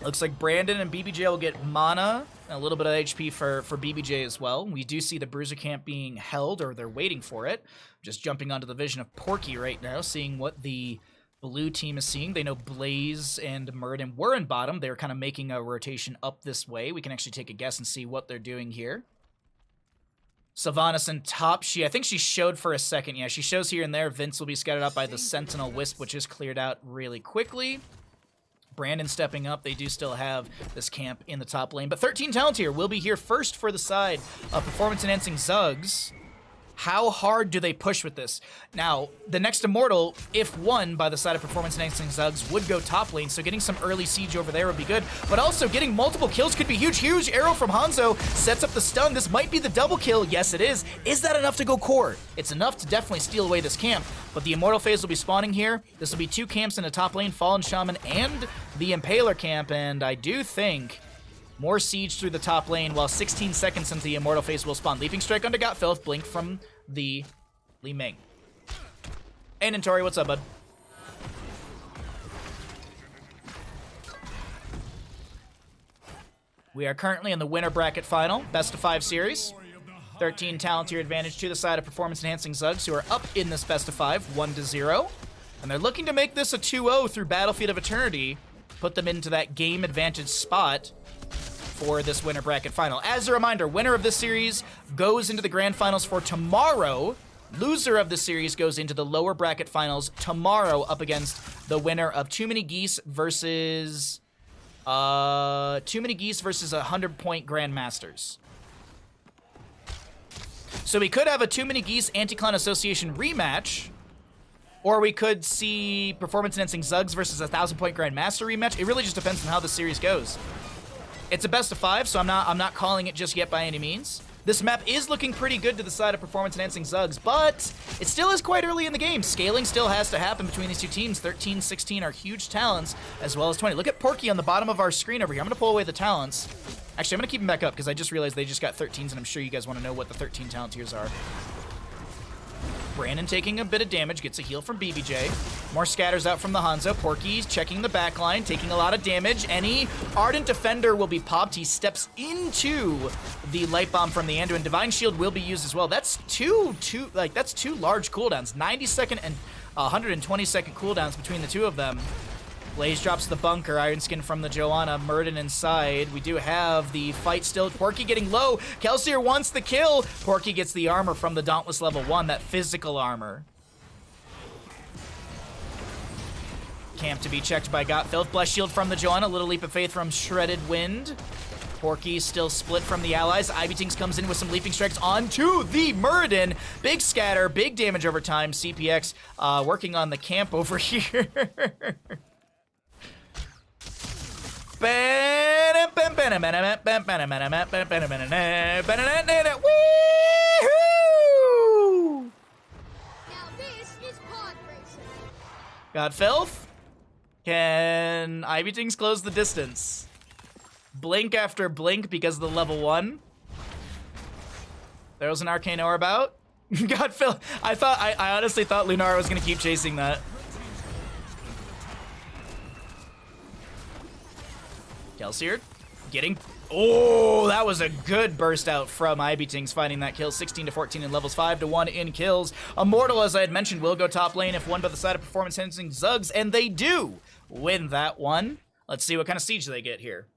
Looks like Brandon and BBJ will get mana, and a little bit of HP for BBJ as well. We do see the Bruiser camp being held, or they're waiting for it. Just jumping onto the vision of Porky right now, seeing what the blue team is seeing. They know Blaze and Murden were in bottom. They're kind of making a rotation up this way. We can actually take a guess and see what they're doing here. Sylvanas in top. I think she showed for a second. Yeah, she shows here and there. Vince will be scattered out by the Sentinel Wisp, which is cleared out really quickly. Brandon stepping up. They do still have this camp in the top lane. But 13 talent here will be here first for the side of Performance Enhancing Zuggs. How hard do they push with this? Now, the next Immortal, if won by the side of Performance Enhancing Zuggs, would go top lane, so getting some early siege over there would be good. But also, getting multiple kills could be huge. Huge arrow from Hanzo sets up the stun. This might be the double kill. Yes, it is. Is that enough to go core? It's enough to definitely steal away this camp. But the Immortal phase will be spawning here. This will be 2 camps in the top lane, Fallen Shaman and the Impaler camp, and I do think more siege through the top lane, while 16 seconds into the Immortal phase will spawn. Leaping Strike onto Got Filth, blink from the Li Ming. Hey, Nintori, what's up, bud? We are currently in the winner bracket final, best of 5 series. 13 talent tier advantage to the side of Performance Enhancing Zuggs, who are up in this best of 5, 1-0. And they're looking to make this a 2-0 through Battlefield of Eternity, put them into that game advantage spot for this winner bracket final. As a reminder, winner of this series goes into the grand finals for tomorrow. Loser of the series goes into the lower bracket finals tomorrow up against the winner of Too Many Geese versus 100-point Grandmasters. So we could have a Too Many Geese Anti-Clan Association rematch, or we could see Performance Enhancing Zuggs versus a 1,000-point Grandmaster rematch. It really just depends on how the series goes. It's a best of 5, so I'm not calling it just yet by any means. This map is looking pretty good to the side of Performance Enhancing Zuggs, but it still is quite early in the game. Scaling still has to happen between these two teams. 13, 16 are huge talents, as well as 20. Look at Porky on the bottom of our screen over here. I'm going to pull away the talents. Actually, I'm going to keep them back up because I just realized they just got 13s, and I'm sure you guys want to know what the 13 talent tiers are. Brandon taking a bit of damage, gets a heal from BBJ. More scatters out from the Hanzo. Porky's checking the backline, taking a lot of damage. Any Ardent Defender will be popped. He steps into the Light Bomb from the Anduin. Divine Shield will be used as well. That's two large cooldowns. 90-second and 120-second cooldowns between the two of them. Blaze drops the bunker, Iron Skin from the Joanna, Murden inside. We do have the fight still. Porky getting low. Kelsier wants the kill. Porky gets the armor from the Dauntless level 1, that physical armor. Camp to be checked by Got Filth. Bless Shield from the Joanna, Little Leap of Faith from Shredded Wind. Porky still split from the allies. Ivy Tinks comes in with some Leaping Strikes onto the Murden. Big scatter, big damage over time. CPX working on the camp over here. Woohoo! Now this is pod racing. Got Filth? Can Ivy Tings close the distance? Blink after blink because of the level 1. There was an Arcane Orb out. Got Filth. I honestly thought Lunara was gonna keep chasing that. Kelsier getting... Oh, that was a good burst out from Ivy Tings finding that kill. 16-14 in levels, 5-1 in kills. Immortal, as I had mentioned, will go top lane if won by the side of Performance Enhancing Zuggs, and they do win that one. Let's see what kind of siege they get here.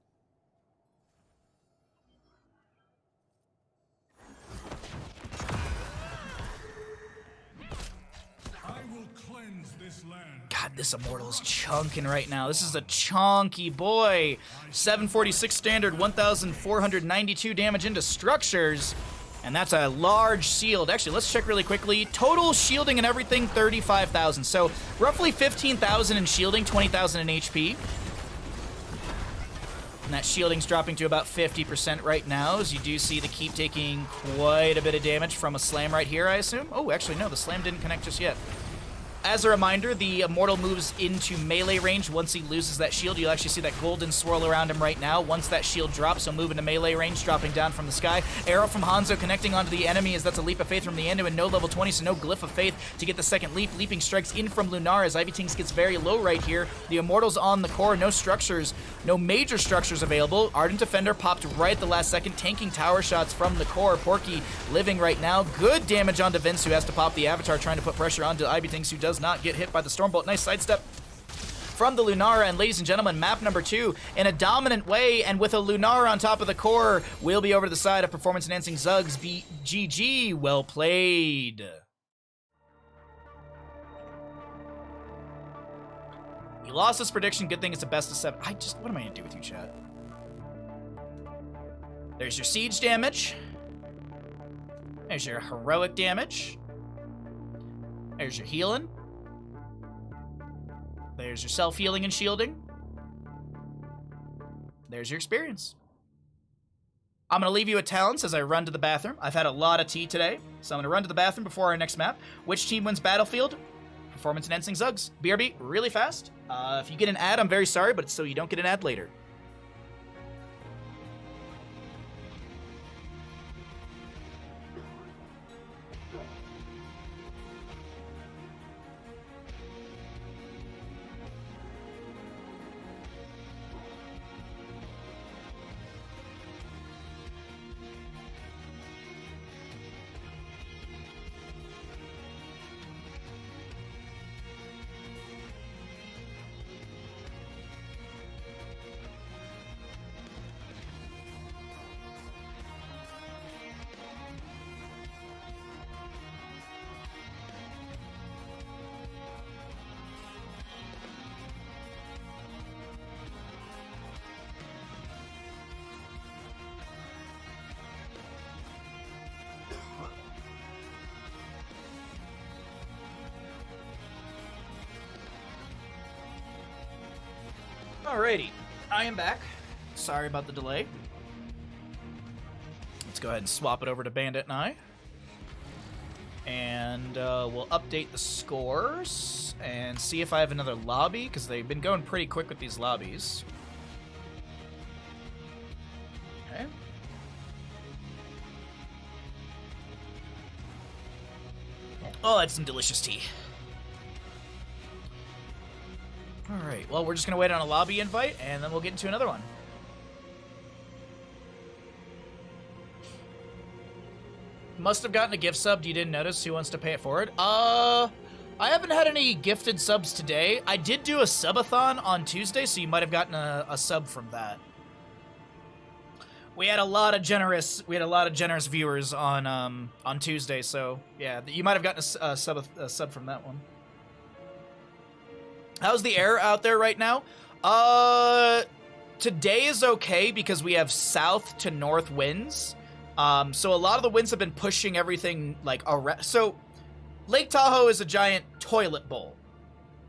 God, this Immortal is chunking right now. This is a chunky boy. 746 standard, 1,492 damage into structures. And that's a large shield. Actually, let's check really quickly. Total shielding and everything, 35,000. So roughly 15,000 in shielding, 20,000 in HP. And that shielding's dropping to about 50% right now, as you do see the Keep taking quite a bit of damage from a slam right here, I assume. Oh, actually, no, the slam didn't connect just yet. As a reminder, the Immortal moves into melee range once he loses that shield. You'll actually see that golden swirl around him right now. Once that shield drops, he'll move into melee range, dropping down from the sky. Arrow from Hanzo connecting onto the enemy, as that's a Leap of Faith from the Anduin. No level 20, so no Glyph of Faith to get the second leap. Leaping Strikes in from Lunar as Ivy Tinks gets very low right here. The Immortal's on the core, no structures No major structures available. Ardent Defender popped right at the last second, tanking tower shots from the core. Porky living right now. Good damage onto Vince, who has to pop the Avatar, trying to put pressure onto Ivy Things, who does not get hit by the Stormbolt. Nice sidestep from the Lunara, and ladies and gentlemen, map number 2 in a dominant way, and with a Lunara on top of the core, we'll be over to the side of performance-enhancing Zugs. GG, well played. He lost his prediction, good thing it's a best of 7. What am I gonna do with you, chat? There's your siege damage. There's your heroic damage. There's your healing. There's your self-healing and shielding. There's your experience. I'm going to leave you at talents as I run to the bathroom. I've had a lot of tea today, so I'm going to run to the bathroom before our next map. Which team wins Battlefield? Performance Enhancing Zugs. BRB, really fast. If you get an ad, I'm very sorry, but it's so you don't get an ad later. Alrighty, I am back. Sorry about the delay. Let's go ahead and swap it over to Bandit and I. And we'll update the scores and see if I have another lobby, because they've been going pretty quick with these lobbies. Okay. Oh, that's some delicious tea. Alright, well, we're just going to wait on a lobby invite, and then we'll get into another one. Must have gotten a gift sub. You didn't notice. Who wants to pay it forward? I haven't had any gifted subs today. I did do a subathon on Tuesday, so you might have gotten a sub from that. We had a lot of generous viewers on Tuesday, so yeah, you might have gotten a sub from that one. How's the air out there right now? Today is okay because we have south to north winds. So a lot of the winds have been pushing everything like around. So Lake Tahoe is a giant toilet bowl.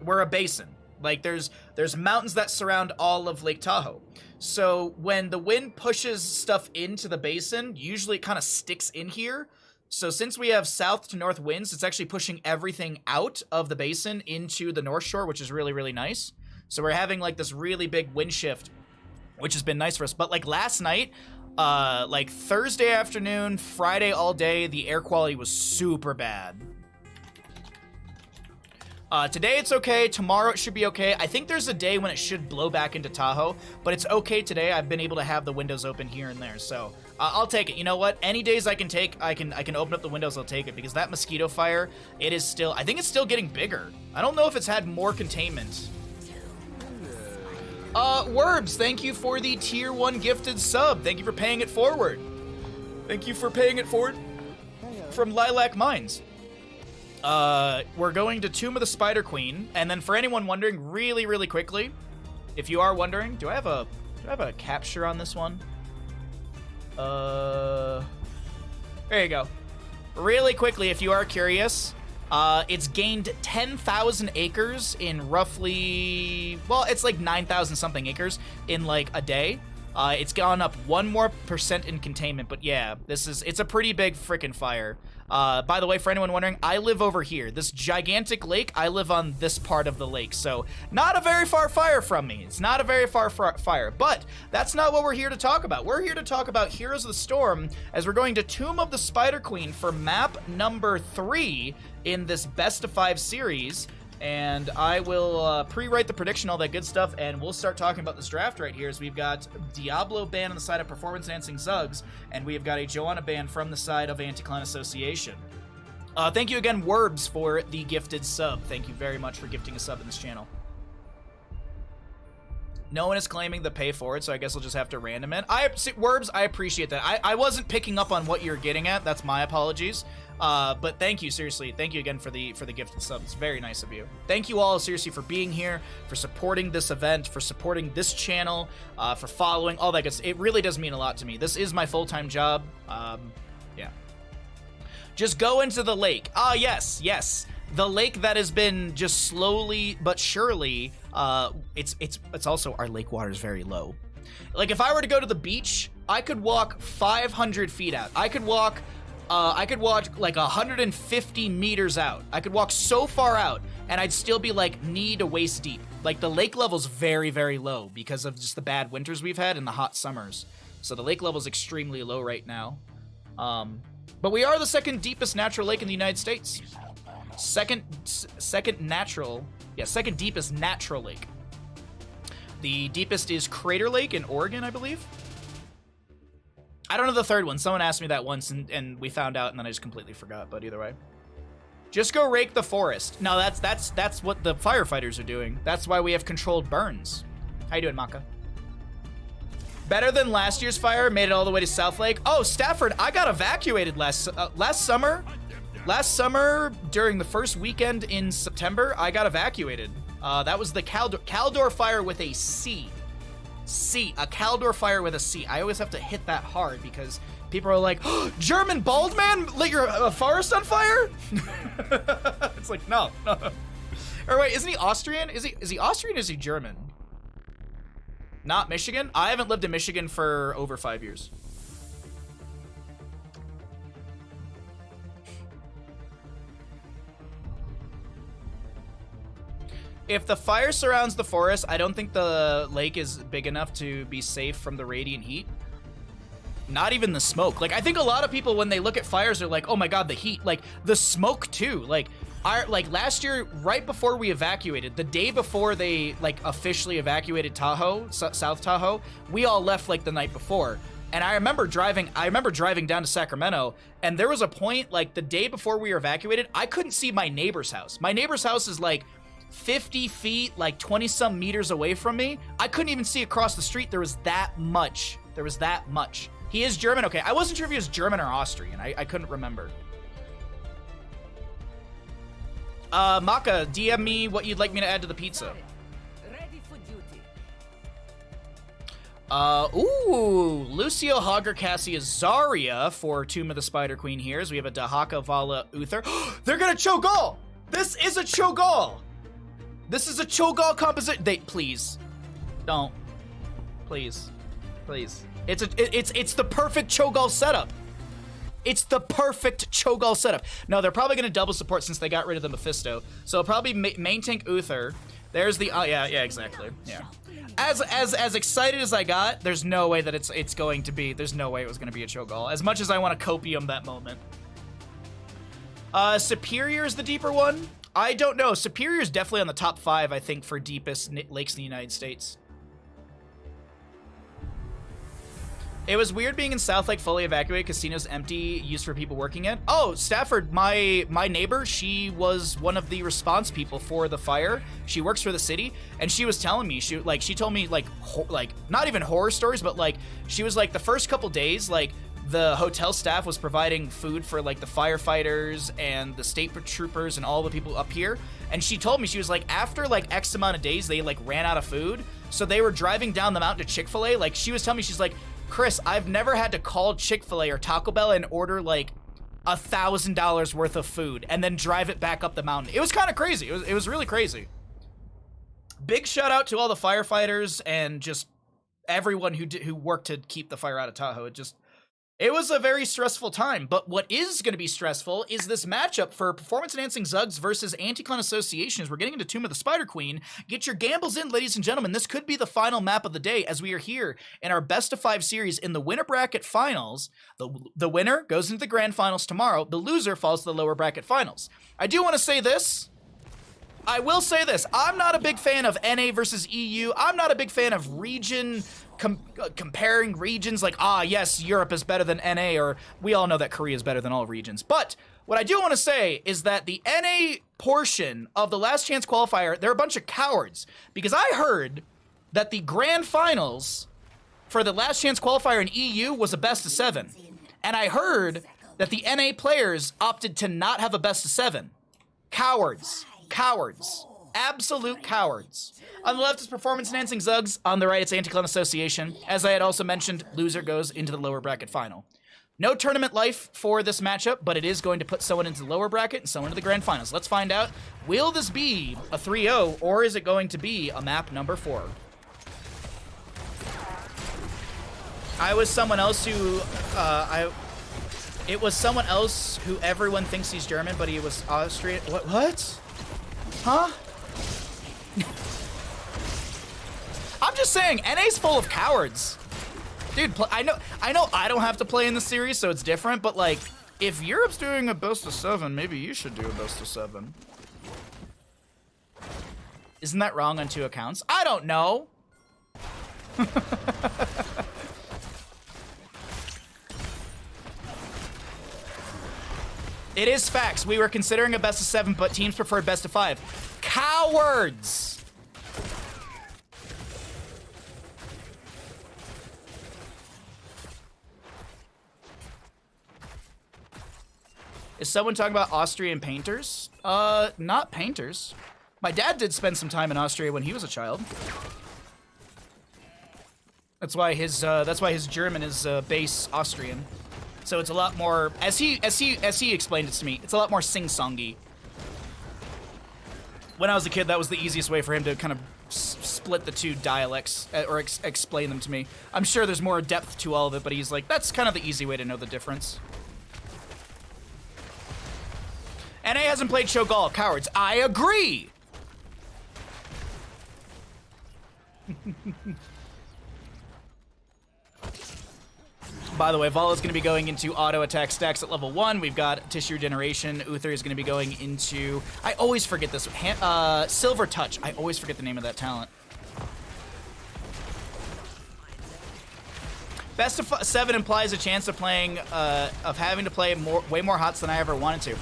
We're a basin. Like there's mountains that surround all of Lake Tahoe. So when the wind pushes stuff into the basin, usually it kind of sticks in here. So since we have south to north winds, it's actually pushing everything out of the basin into the North Shore, which is really, really nice. So we're having like this really big wind shift, which has been nice for us. But like last night, like Thursday afternoon, Friday all day, the air quality was super bad. Today it's okay. Tomorrow it should be okay. I think there's a day when it should blow back into Tahoe, but it's okay today. I've been able to have the windows open here and there, so I'll take it. You know what? Any days I can take, I can open up the windows. I'll take it because that mosquito fire, it is still. I think it's still getting bigger. I don't know if it's had more containment. Werbs, thank you for the tier 1 gifted sub. Thank you for paying it forward. Thank you for paying it forward from Lilac Mines. We're going to Tomb of the Spider Queen, and then for anyone wondering, really, really quickly, if you are wondering, do I have a capture on this one? There you go. Really quickly, if you are curious, it's gained 10,000 acres in roughly, well, it's like 9,000 something acres in like a day. It's gone up 1% more in containment, but yeah, it's a pretty big freaking fire. By the way, for anyone wondering, I live over here. This gigantic lake, I live on this part of the lake, so not a very far fire from me. It's not a very far fire, but that's not what we're here to talk about. We're here to talk about Heroes of the Storm, as we're going to Tomb of the Spider Queen for map number 3 in this best of 5 series. And I will pre-write the prediction, all that good stuff, and we'll start talking about this draft right here. As we've got Diablo ban on the side of Performance Enhancing Zugs, and we have got a Joanna ban from the side of Anti-Clan Association. Thank you again, Werbs, for the gifted sub. Thank you very much for gifting a sub in this channel. No one is claiming the pay for it, so I guess I'll just have to random it. Werbs, I appreciate that. I wasn't picking up on what you're getting at. That's my apologies. But thank you, seriously. Thank you again for the gifted sub. It's very nice of you. Thank you all, seriously, for being here, for supporting this event, for supporting this channel, for following, all that good stuff. It really does mean a lot to me. This is my full-time job. Yeah. Just go into the lake. Yes, yes. The lake that has been just slowly but surely, it's also, our lake water is very low. Like, if I were to go to the beach, I could walk 500 feet out. I could walk like 150 meters out. I could walk so far out, and I'd still be like knee to waist deep. Like, the lake level's very, very low because of just the bad winters we've had and the hot summers. So the lake level's extremely low right now. But we are the second deepest natural lake in the United States. Second deepest natural lake. The deepest is Crater Lake in Oregon, I believe. I don't know the third one. Someone asked me that once, and we found out, and then I just completely forgot. But either way, just go rake the forest. No, that's what the firefighters are doing. That's why we have controlled burns. How you doing, Maka? Better than last year's fire. Made it all the way to South Lake. Oh, Stafford, I got evacuated last summer. Last summer, during the first weekend in September, I got evacuated. That was the Caldor fire with a C. A Caldor fire with a C. I always have to hit that hard because people are like, oh, German bald man lit your forest on fire? It's like, no. Or wait, isn't he Austrian? Is he Austrian or is he German? Not Michigan? I haven't lived in Michigan for over 5 years. If the fire surrounds the forest, I don't think the lake is big enough to be safe from the radiant heat. Not even the smoke. Like, I think a lot of people, when they look at fires, are like, oh my god, the heat. Like, the smoke, too. Like, last year, right before we evacuated, the day before they, like, officially evacuated Tahoe, South Tahoe, we all left, like, the night before. And I remember driving down to Sacramento, and there was a point, like, the day before we were evacuated, I couldn't see my neighbor's house. My neighbor's house is, like, 50 feet, like 20-some meters away from me. I couldn't even see across the street. There was that much. He is German? Okay, I wasn't sure if he was German or Austrian. I couldn't remember. Maka, DM me what you'd like me to add to the pizza. Ready for duty. Ooh, Lucio Hogger Cassie is Zarya for Tomb of the Spider Queen here. As we have a Dahaka Vala Uther. They're gonna Cho'Gall! This is a Cho'Gall! This is a Cho'Gall composition. Please, don't. Please. It's the perfect Cho'Gall setup. It's the perfect Cho'Gall setup. No, they're probably gonna double support since they got rid of the Mephisto. So it'll probably main tank Uther. There's the yeah, exactly. Yeah. As excited as I got, there's no way that it's going to be. There's no way it was gonna be a Cho'Gall. As much as I want to copium that moment. Superior is the deeper one. I don't know. Superior is definitely on the top 5, I think, for deepest lakes in the United States. It was weird being in South Lake fully evacuated, casinos empty, used for people working it. Oh, Stafford, my neighbor, she was one of the response people for the fire. She works for the city, and she was telling me, she told me, like, not even horror stories, but, like, she was, like, the first couple days, like, the hotel staff was providing food for, like, the firefighters and the state troopers and all the people up here. And she told me, she was like, after, like, X amount of days, they, like, ran out of food. So they were driving down the mountain to Chick-fil-A. Like, she was telling me, she's like, Chris, I've never had to call Chick-fil-A or Taco Bell and order, like, $1,000 worth of food and then drive it back up the mountain. It was kind of crazy. It was really crazy. Big shout out to all the firefighters and just everyone who worked to keep the fire out of Tahoe. It was a very stressful time, but what is going to be stressful is this matchup for performance-enhancing Zugs versus Anti-Clan Association as we're getting into Tomb of the Spider Queen. Get your gambles in, ladies and gentlemen. This could be the final map of the day as we are here in our best-of-5 series in the winner bracket finals. The winner goes into the grand finals tomorrow. The loser falls to the lower bracket finals. I do want to say this. I will say this. I'm not a big fan of NA versus EU. I'm not a big fan of region comparing regions like, yes, Europe is better than NA, or we all know that Korea is better than all regions. But what I do want to say is that the NA portion of the Last Chance Qualifier, they're a bunch of cowards. Because I heard that the grand finals for the Last Chance Qualifier in EU was a best of 7. And I heard that the NA players opted to not have a best of 7. Cowards. Cowards. Absolute cowards. On the left is Performance Enhancing Zugs. On the right, it's Anti-Clan Association. As I had also mentioned, loser goes into the lower bracket final. No tournament life for this matchup, but it is going to put someone into the lower bracket and someone into the grand finals. Let's find out. Will this be a 3-0, or is it going to be a map number 4? I was someone else who, it was someone else who everyone thinks he's German, but he was Austrian. What? Huh? I'm just saying, NA's full of cowards. Dude, I know I don't have to play in the series, so it's different, but like, if Europe's doing a best of 7, maybe you should do a best of 7. Isn't that wrong on 2 accounts? I don't know. It is facts. We were considering a best of 7, but teams preferred best of 5. Cowards! Is someone talking about Austrian painters? Not painters. My dad did spend some time in Austria when he was a child. That's why his German is base Austrian. So it's a lot more, as he explained it to me, it's a lot more sing-songy. When I was a kid, that was the easiest way for him to kind of split the 2 dialects, or explain them to me. I'm sure there's more depth to all of it, but he's like, that's kind of the easy way to know the difference. NA hasn't played Shogal. Cowards. I agree! By the way, Vala's going to be going into auto attack stacks at level 1. We've got tissue regeneration. Uther is going to be going into... I always forget this. Silver Touch. I always forget the name of that talent. Best of 7 implies a chance of playing, of having to play way more HOTS than I ever wanted to.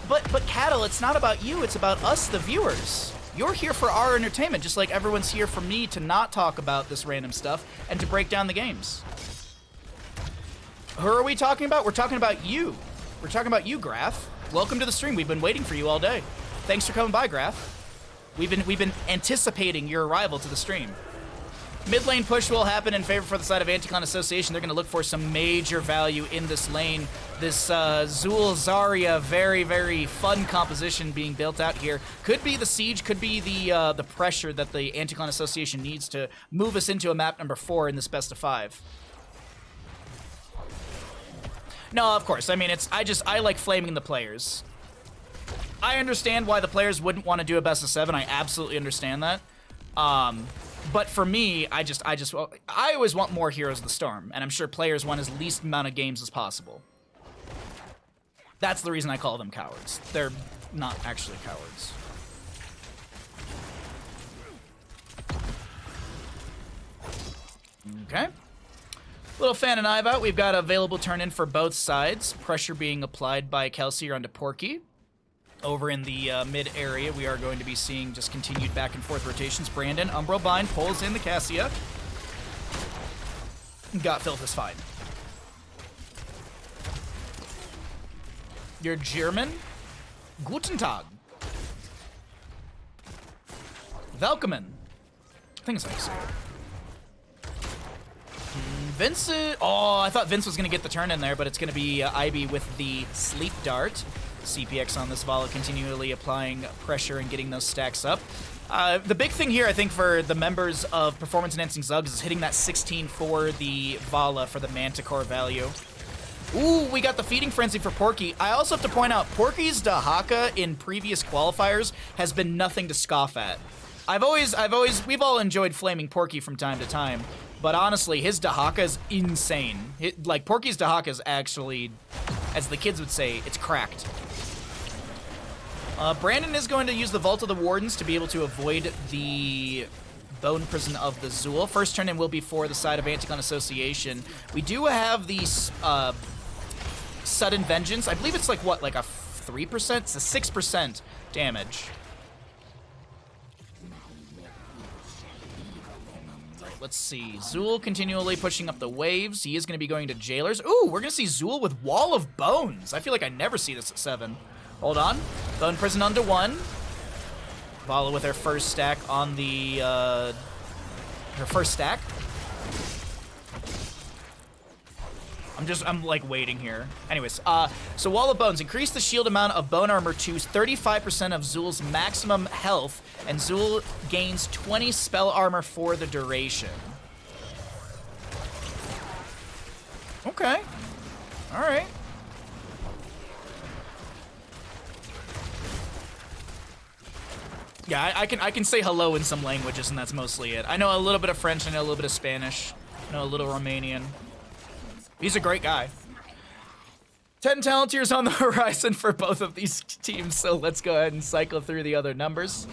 But Cattle, it's not about you. It's about us, the viewers. You're here for our entertainment, just like everyone's here for me to not talk about this random stuff and to break down the games. Who are we talking about? We're talking about you. We're talking about you, Graph. Welcome to the stream. We've been waiting for you all day. Thanks for coming by, Graph. We've been anticipating your arrival to the stream. Mid lane push will happen in favor for the side of Anti-Clan Association. They're going to look for some major value in this lane. This Zul Zarya, very, very fun composition being built out here. Could be the siege, could be the pressure that the Anti-Clan Association needs to move us into a map number 4 in this best of 5. No, of course. I mean, I like flaming the players. I understand why the players wouldn't want to do a best of 7. I absolutely understand that. But for me, I always want more Heroes of the Storm, and I'm sure players want as least amount of games as possible. That's the reason I call them cowards. They're not actually cowards. Okay. Little fan and Ive out. We've got available turn-in for both sides. Pressure being applied by Kelsey onto Porky. Over in the mid area, we are going to be seeing just continued back and forth rotations. Brandon, Umbral Bind, pulls in the Cassia. Got Filth is fine. You're German? Guten Tag. Welcome. I think it's how you say it. Vincent. Oh, I thought Vince was going to get the turn in there, but it's going to be Ivy with the Sleep Dart. CPX on this Vala continually applying pressure and getting those stacks up. The big thing here, I think, for the members of Performance Enhancing Zugs is hitting that 16 for the Vala for the Manticore value. Ooh, we got the Feeding Frenzy for Porky. I also have to point out, Porky's Dahaka in previous qualifiers has been nothing to scoff at. We've all enjoyed flaming Porky from time to time, but honestly, his Dahaka is insane. Porky's Dahaka is actually, as the kids would say, it's cracked. Brandon is going to use the Vault of the Wardens to be able to avoid the Bone Prison of the Zool. First turn in will be for the side of Anticon Association. We do have the Sudden Vengeance. I believe it's like, what, like a 3%? It's a 6% damage. Let's see. Zool continually pushing up the waves. He is going to be going to Jailers. Ooh, we're going to see Zool with Wall of Bones. I feel like I never see this at 7. Hold on. Bone Prison onto 1. Vala with her first stack on the, her first stack. I'm like waiting here. Anyways, so Wall of Bones. Increase the shield amount of bone armor to 35% of Zool's maximum health, and Zool gains 20 spell armor for the duration. Okay. Alright. Yeah, I can say hello in some languages, and that's mostly it. I know a little bit of French, I know a little bit of Spanish, I know a little Romanian. He's a great guy. 10 talent tiers on the horizon for both of these teams, so let's go ahead and cycle through the other numbers.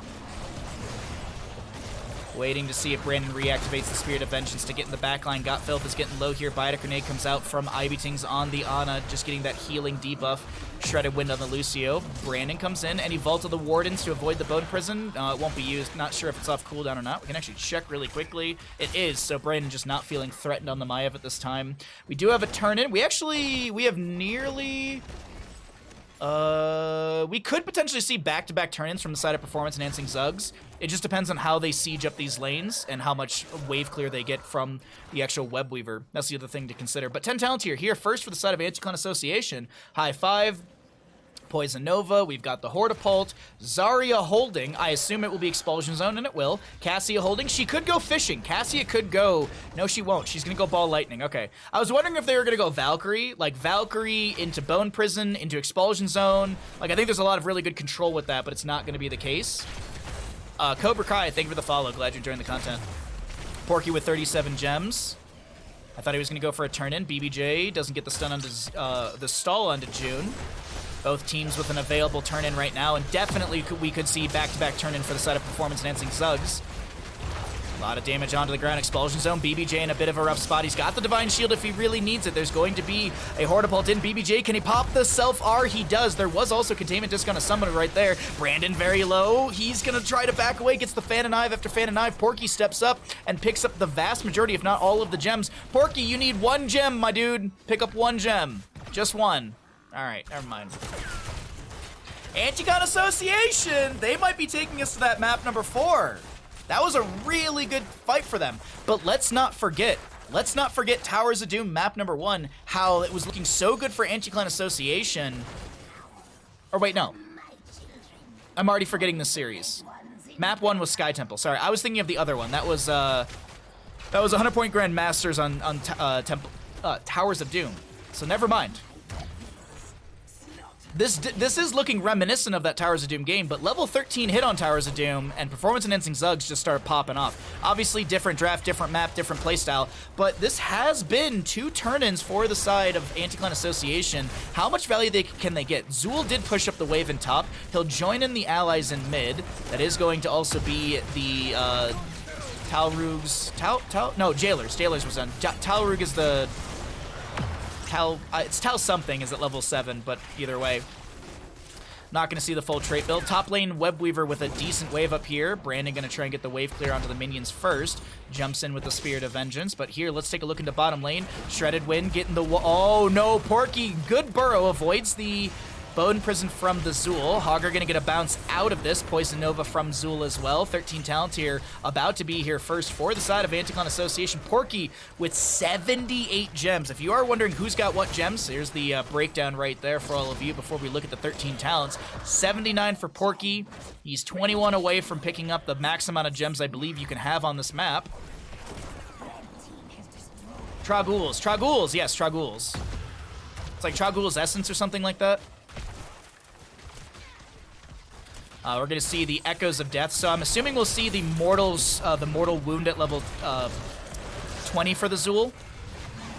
Waiting to see if Brandon reactivates the Spirit of Vengeance to get in the backline. Got Filth is getting low here. Biotic Grenade comes out from Ivy Tings on the Ana, just getting that healing debuff. Shredded Wind on the Lucio. Brandon comes in. Any Vault of the Wardens to avoid the Bone Prison. It won't be used. Not sure if it's off cooldown or not. We can actually check really quickly. It is, so Brandon just not feeling threatened on the Maiev at this time. We do have a turn-in. We have nearly... we could potentially see back-to-back turn-ins from the side of Performance Enhancing Zugs. It just depends on how they siege up these lanes and how much wave clear they get from the actual Web Weaver. That's the other thing to consider. But 10 talent here first for the side of Anticon Association. High 5. Poison Nova, we've got the Hortipult, Zarya holding, I assume it will be Expulsion Zone, and it will. Cassia holding, she could go fishing. Cassia could go, no she won't, she's gonna go Ball Lightning, okay. I was wondering if they were gonna go Valkyrie, like Valkyrie into Bone Prison, into Expulsion Zone. Like, I think there's a lot of really good control with that, but it's not gonna be the case. Cobra Kai, thank you for the follow, glad you're enjoying the content. Porky with 37 gems. I thought he was gonna go for a turn-in. BBJ doesn't get the stun onto, the stall onto June. Both teams with an available turn-in right now, and definitely we could see back-to-back turn-in for the side of Performance-Enhancing Zugs. A lot of damage onto the ground. Expulsion Zone. BBJ in a bit of a rough spot. He's got the Divine Shield if he really needs it. There's going to be a Hortipult in. BBJ, can he pop the Self-R? He does. There was also Containment Disc on a Summoner right there. Brandon very low. He's going to try to back away. Gets the Fan and Knife after Fan and Knife. Porky steps up and picks up the vast majority, if not all of the gems. Porky, you need 1 gem, my dude. Pick up 1 gem. Just 1. All right, never mind. Anticon Association, they might be taking us to that map number 4. That was a really good fight for them. But let's not forget Towers of Doom map number 1, how it was looking so good for Anticon Association. Or wait, no. I'm already forgetting the series. Map 1 was Sky Temple. Sorry, I was thinking of the other one. That was 100-point Grand Masters on Towers of Doom. So never mind. This is looking reminiscent of that Towers of Doom game, but level 13 hit on Towers of Doom, and Performance Enhancing Zugs just started popping off. Obviously, different draft, different map, different playstyle, but this has been 2 turn-ins for the side of Anticon Association. How much value can they get? Zool did push up the wave in top. He'll join in the allies in mid. That is going to also be the Jailers. Jailers was on. Talrug is the... it's Tal something is at level 7, but either way. Not going to see the full trait build. Top lane Web Weaver with a decent wave up here. Brandon going to try and get the wave clear onto the minions first. Jumps in with the Spirit of Vengeance. But here, let's take a look into bottom lane. Shredded Wind getting the... Oh, no. Porky, good burrow. Avoids the Bone Prison from the Zool. Hogger going to get a bounce out of this. Poison Nova from Zool as well. 13 talent here, about to be here first for the side of Anticon Association. Porky with 78 gems. If you are wondering who's got what gems, here's the breakdown right there for all of you before we look at the 13 talents. 79 for Porky. He's 21 away from picking up the max amount of gems I believe you can have on this map. Tragouls, yes, Tragouls. It's like Tragouls Essence or something like that. We're going to see the Echoes of Death, so I'm assuming we'll see the Mortal Wound at level 20 for the Zool.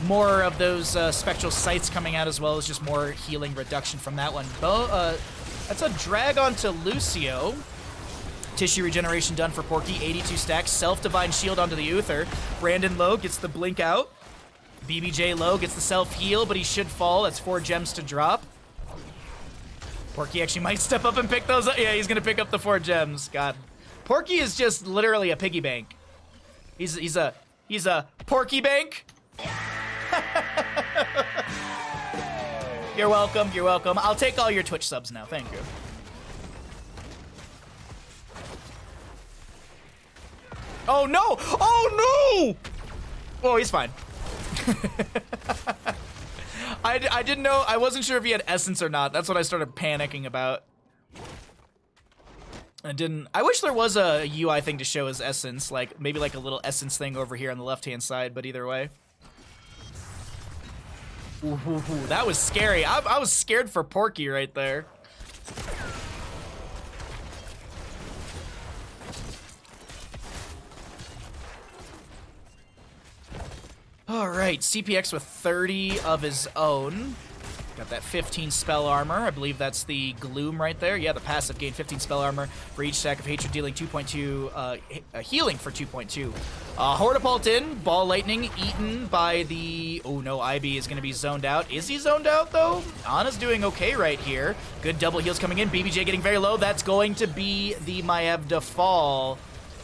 More of those Spectral Sights coming out as well as just more healing reduction from that one. That's a drag onto Lucio. Tissue regeneration done for Porky, 82 stacks. Self-Divine Shield onto the Uther. Brandon low gets the blink out. BBJ low gets the self-heal, but he should fall. That's 4 gems to drop. Porky actually might step up and pick those up. Yeah, he's gonna pick up the 4 gems. God. Porky is just literally a piggy bank. He's a Porky bank. You're welcome, you're welcome. I'll take all your Twitch subs now, thank you. Oh no! Oh no! Oh, he's fine. I didn't know, I wasn't sure if he had essence or not. That's what I started panicking about. I wish there was a UI thing to show his essence, like maybe like a little essence thing over here on the left-hand side, but either way. Ooh, that was scary. I was scared for Porky right there. All right, CPX with 30 of his own. Got that 15 spell armor. I believe that's the Gloom right there. Yeah, the passive gain 15 spell armor for each stack of hatred, dealing 2.2, healing for 2.2. Hortapult in, Ball Lightning eaten by the... Oh no, IB is going to be zoned out. Is he zoned out though? Ana's doing okay right here. Good double heals coming in. BBJ getting very low. That's going to be the Maevda fall.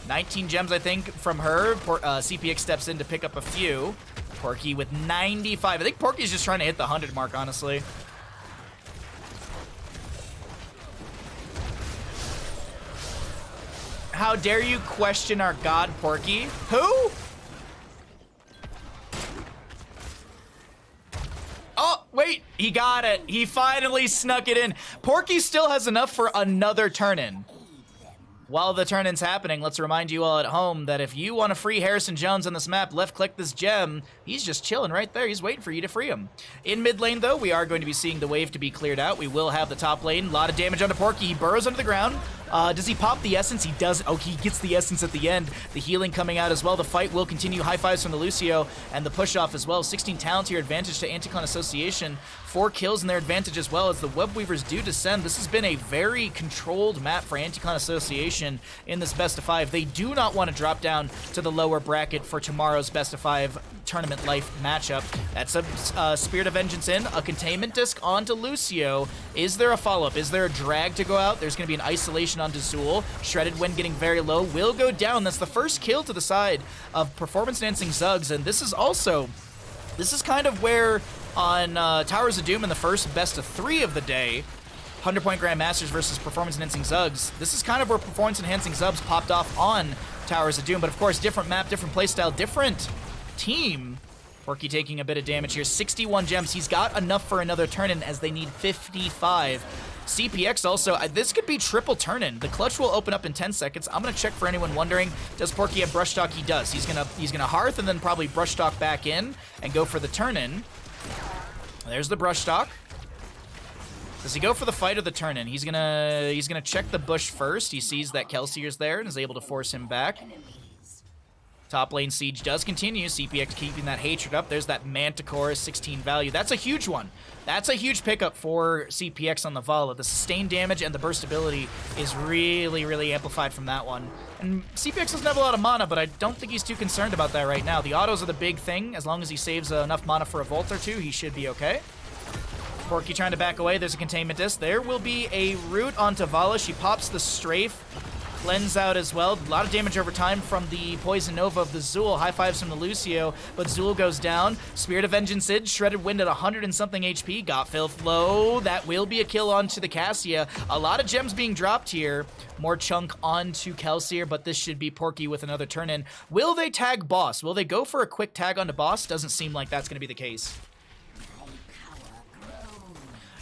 19 gems, I think, from her. CPX steps in to pick up a few. Porky with 95. I think Porky's just trying to hit the 100 mark, honestly. How dare you question our god, Porky? Who? Oh, wait. He got it. He finally snuck it in. Porky still has enough for another turn-in. While the turn-in's happening, let's remind you all at home that if you want to free Harrison Jones on this map, left-click this gem. He's just chilling right there. He's waiting for you to free him. In mid lane, though, we are going to be seeing the wave to be cleared out. We will have the top lane. A lot of damage onto Porky. He burrows under the ground. Does he pop the essence? He does. Oh, he gets the essence at the end. The healing coming out as well. The fight will continue. High fives from the Lucio and the push-off as well. 16 talent here, advantage to Anticon Association. 4 kills in their advantage as well as the Web Weavers do descend. This has been a very controlled map for Anticon Association in this best of 5. They do not want to drop down to the lower bracket for tomorrow's best of 5 tournament life matchup. That's a Spirit of Vengeance in, a containment disc onto Lucio. Is there a follow-up? Is there a drag to go out? There's going to be an isolation onto Zool. Shredded Wind getting very low, will go down. That's the first kill to the side of Performance Enhancing Zugs, and this is kind of where on Towers of Doom in the first best of 3 of the day, 100-point Grandmasters versus Performance Enhancing Zugs, this is kind of where Performance Enhancing Zugs popped off on Towers of Doom, but of course, different map, different playstyle, different team. Porky taking a bit of damage here. 61 gems. He's got enough for another turn-in as they need 55. CPX also, this could be triple turn-in. The clutch will open up in 10 seconds. I'm going to check for anyone wondering, does Porky have Brush Talk? He does. He's gonna Hearth and then probably Brush Talk back in and go for the turn-in. There's the Brush Talk. Does he go for the fight or the turn-in? He's gonna check the bush first. He sees that Kelsier's there and is able to force him back. Top lane siege does continue. CPX keeping that hatred up. There's that Manticore 16 value. That's a huge one. That's a huge pickup for CPX on the Vala. The sustained damage and the burst ability is really, really amplified from that one. And CPX doesn't have a lot of mana, but I don't think he's too concerned about that right now. The autos are the big thing. As long as he saves enough mana for a Volt or 2, he should be okay. Porky trying to back away. There's a containment disc. There will be a root onto Vala. She pops the strafe. Cleanse out as well. A lot of damage over time from the Poison Nova of the Zool. High fives from the Lucio, but Zool goes down. Spirit of Vengeance in. Shredded Wind at 100 and something HP. Got Filth low. That will be a kill onto the Cassia. A lot of gems being dropped here. More chunk onto Kelsier, but this should be Porky with another turn in. Will they tag boss? Will they go for a quick tag onto boss? Doesn't seem like that's going to be the case.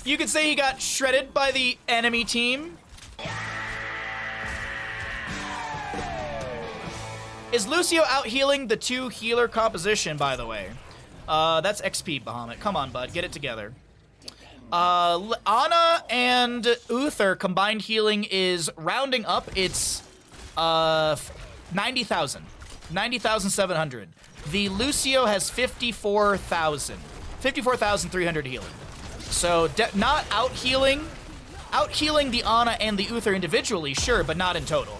You could say he got shredded by the enemy team. Is Lucio out healing the 2 healer composition, by the way? That's XP, Bahamut. Come on, bud. Get it together. Ana and Uther combined healing is rounding up. It's 90,000. 90,700. The Lucio has 54,000. 54,300 healing. So not out healing Out healing the Ana and the Uther individually, sure, but not in total.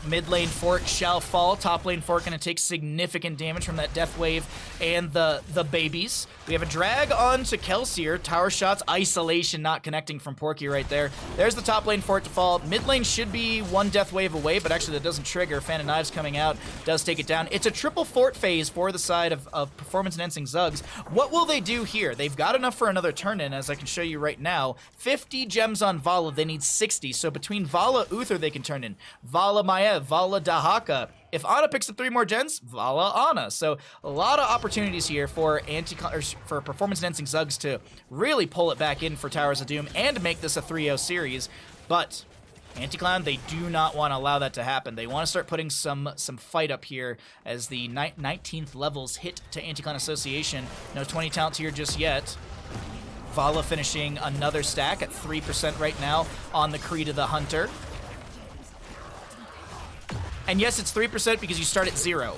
Mid lane fort shall fall. Top lane fort gonna take significant damage from that death wave and the babies. We have a drag on to Kelsier. Tower shots, isolation not connecting from Porky right there. There's the top lane fort to fall. Mid lane should be one death wave away, but actually that doesn't trigger. Fan of Knives coming out does take it down. It's a triple fort phase for the side of performance enhancing Zuggs. What will they do here? They've got enough for another turn in, as I can show you right now. 50 gems on Vala, they need 60. So between Vala, Uther, they can turn in. Vala, Maev, Vala, Dahaka. If Ana picks up 3 more gens, Vala, Ana. So a lot of opportunities here for for performance enhancing Zuggs to really pull it back in for Towers of Doom and make this a 3-0 series. But Anti-Clown, they do not want to allow that to happen. They want to start putting some fight up here as the 19th levels hit to Anti-Clown Association. No 20 talents here just yet. Vala finishing another stack at 3% right now on the Creed of the Hunter. And yes, it's 3% because you start at 0.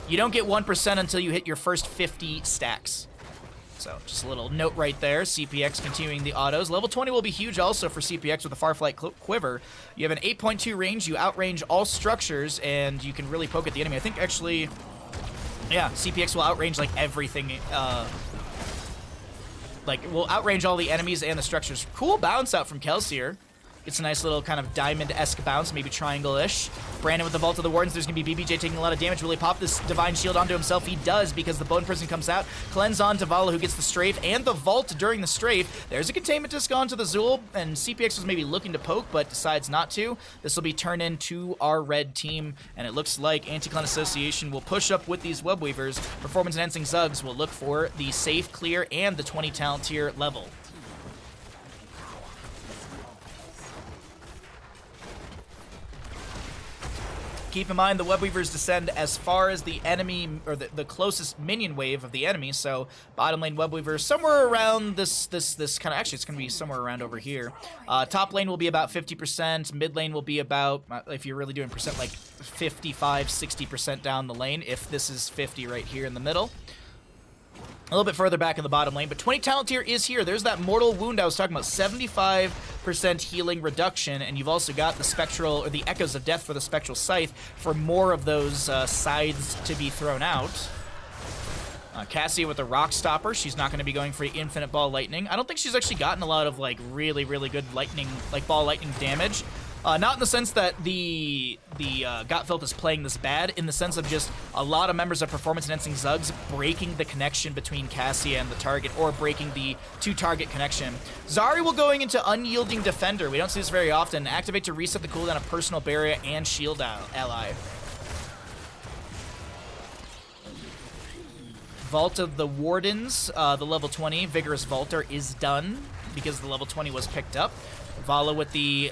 You don't get 1% until you hit your first 50 stacks. So just a little note right there. CPX continuing the autos. Level 20 will be huge also for CPX with a Farflight Quiver. You have an 8.2 range. You outrange all structures, and you can really poke at the enemy. I think actually, yeah, CPX will outrange like everything. Will outrange all the enemies and the structures. Cool bounce out from Kelsier. Gets a nice little kind of diamond-esque bounce, maybe triangle-ish. Brandon with the Vault of the Wardens. There's going to be BBJ taking a lot of damage. Will he pop this Divine Shield onto himself? He does, because the Bone Prison comes out. Cleanse on to Vala, who gets the strafe and the Vault during the strafe. There's a Containment Disc onto the Zool, and CPX was maybe looking to poke, but decides not to. This will be turned into our red team, and it looks like Anti-Clown Association will push up with these Web Weavers. Performance Enhancing Zuggs will look for the safe, clear, and the 20 talent tier level. Keep in mind, the Web Weavers descend as far as the enemy, or the closest minion wave of the enemy, so bottom lane Web Weavers somewhere around this kind of, actually it's going to be somewhere around over here. Top lane will be about 50%, mid lane will be about, if you're really doing percent, like 55, 60% down the lane, if this is 50 right here in the middle. A little bit further back in the bottom lane, but 20 talent tier is here. There's that mortal wound I was talking about, 75% healing reduction, and you've also got the spectral, or the echoes of death for the spectral scythe for more of those scythes to be thrown out. Cassie with the rock stopper. She's not going to be going for infinite ball lightning. I don't think she's actually gotten a lot of like really good lightning, like ball lightning damage. Not in the sense that the Gotfelt is playing this bad, in the sense of just a lot of members of Performance Enhancing Zuggs breaking the connection between Cassie and the target, or breaking the two-target connection. Zari will going into Unyielding Defender. We don't see this very often. Activate to reset the cooldown of Personal Barrier and Shield Ally. Vault of the Wardens, the level 20 Vigorous Vaulter is done because the level 20 was picked up. Vala with the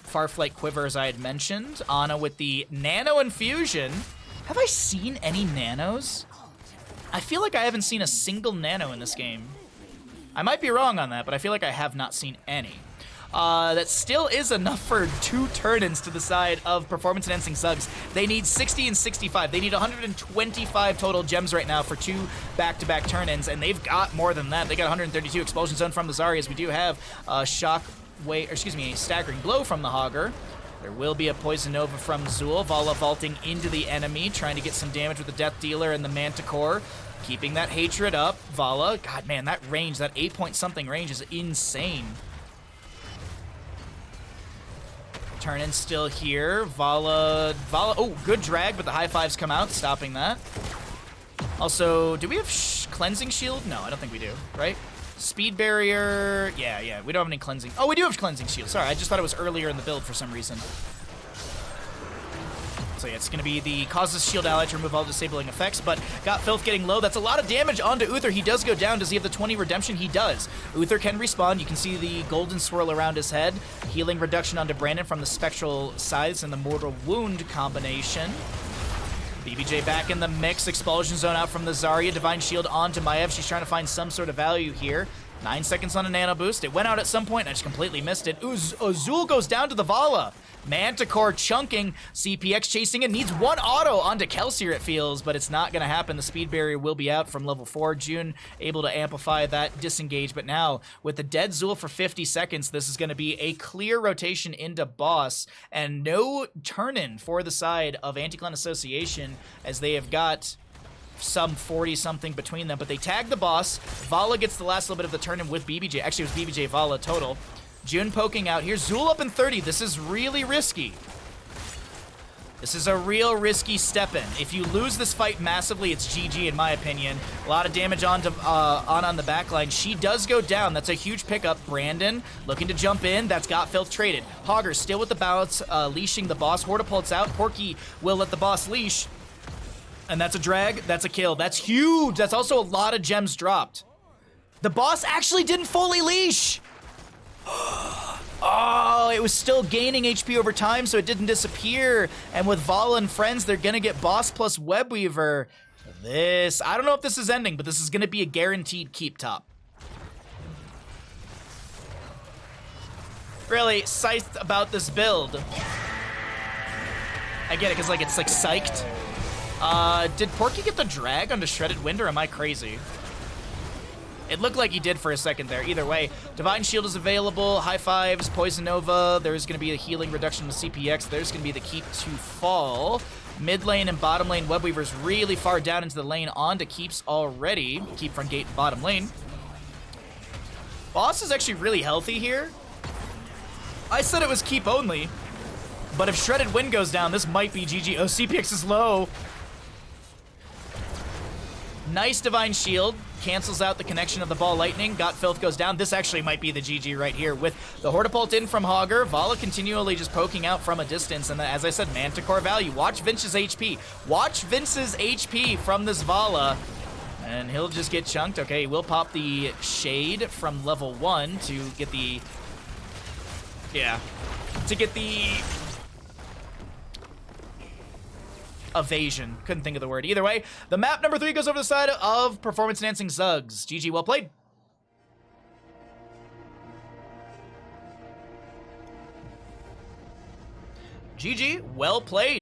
Farflight Quiver, as I had mentioned. Ana with the Nano Infusion. Have I seen any nanos? I feel like I haven't seen a single nano in this game. I might be wrong on that, but I feel like I have not seen any. That still is enough for 2 turn-ins to the side of Performance Enhancing Zuggs. They need 60 and 65. They need 125 total gems right now for 2 back-to-back turn-ins, and they've got more than that. They got 132 Expulsion Zone from the Zarya. We do have a Staggering Blow from the Hogger. There will be a Poison Nova from Zool. Vala vaulting into the enemy, trying to get some damage with the Death Dealer and the Manticore. Keeping that hatred up. Vala, god man, that range, that 8-point-something range is insane. Turn-in still here. Vala, oh, good drag, but the high fives come out, stopping that. Also, do we have Cleansing Shield? No, I don't think we do, right? Speed Barrier, yeah, we don't have any Cleansing. Oh, we do have Cleansing Shield, sorry, I just thought it was earlier in the build for some reason. So yeah, it's going to be the causes Shield Ally to remove all disabling effects, but got Filth getting low. That's a lot of damage onto Uther. He does go down. Does he have the 20 redemption? He does. Uther can respawn. You can see the golden swirl around his head. Healing reduction onto Brandon from the Spectral Scythes and the Mortal Wound combination. BBJ back in the mix. Expulsion Zone out from the Zarya. Divine Shield onto Maev. She's trying to find some sort of value here. 9 seconds on a nano boost. It went out at some point, and I just completely missed it. Ooh, Azul goes down to the Vala. Manticore chunking. CPX chasing and needs one auto onto Kelsier, it feels, but it's not going to happen. The speed barrier will be out from level 4. June able to amplify that disengage, but now with the dead Zool for 50 seconds, this is going to be a clear rotation into boss and no turn-in for the side of Anti-Clan Association as they have got some 40-something between them, but they tag the boss. Vala gets the last little bit of the turn-in with BBJ. Actually, it was BBJ Vala total. June poking out. Here's Zool up in 30. This is really risky. This is a real risky step-in. If you lose this fight massively, it's GG in my opinion. A lot of damage on the backline. She does go down. That's a huge pickup. Brandon looking to jump in. That's got Filth traded. Hogger still with the bounce, leashing the boss. Hortapult's out. Porky will let the boss leash. And that's a drag. That's a kill. That's huge. That's also a lot of gems dropped. The boss actually didn't fully leash. Oh, it was still gaining HP over time, so it didn't disappear. And with Vala and friends, they're going to get boss plus Webweaver. I don't know if this is ending, but this is going to be a guaranteed keep top. Really psyched about this build. I get it, because like it's like psyched. Did Porky get the drag onto Shredded Wind, or am I crazy? It looked like he did for a second there. Either way, Divine Shield is available. High fives, Poison Nova. There's going to be a healing reduction to CPX. There's going to be the keep to fall. Mid lane and bottom lane, Webweaver's really far down into the lane onto keeps already. Keep front gate and bottom lane. Boss is actually really healthy here. I said it was keep only, but if Shredded Wind goes down, this might be GG. Oh, CPX is low. Nice Divine Shield. Cancels out the connection of the Ball Lightning. Got Filth goes down. This actually might be the GG right here with the Hortapult in from Hogger. Vala continually just poking out from a distance. And then, as I said, Manticore value. Watch Vince's HP. Watch Vince's HP from this Vala. And he'll just get chunked. Okay, he will pop the Shade from level 1 to get the... Yeah. To get the... evasion. Couldn't think of the word. Either way, the map number 3 goes over the side of Performance Enhancing Zugs. GG, well played. GG, well played.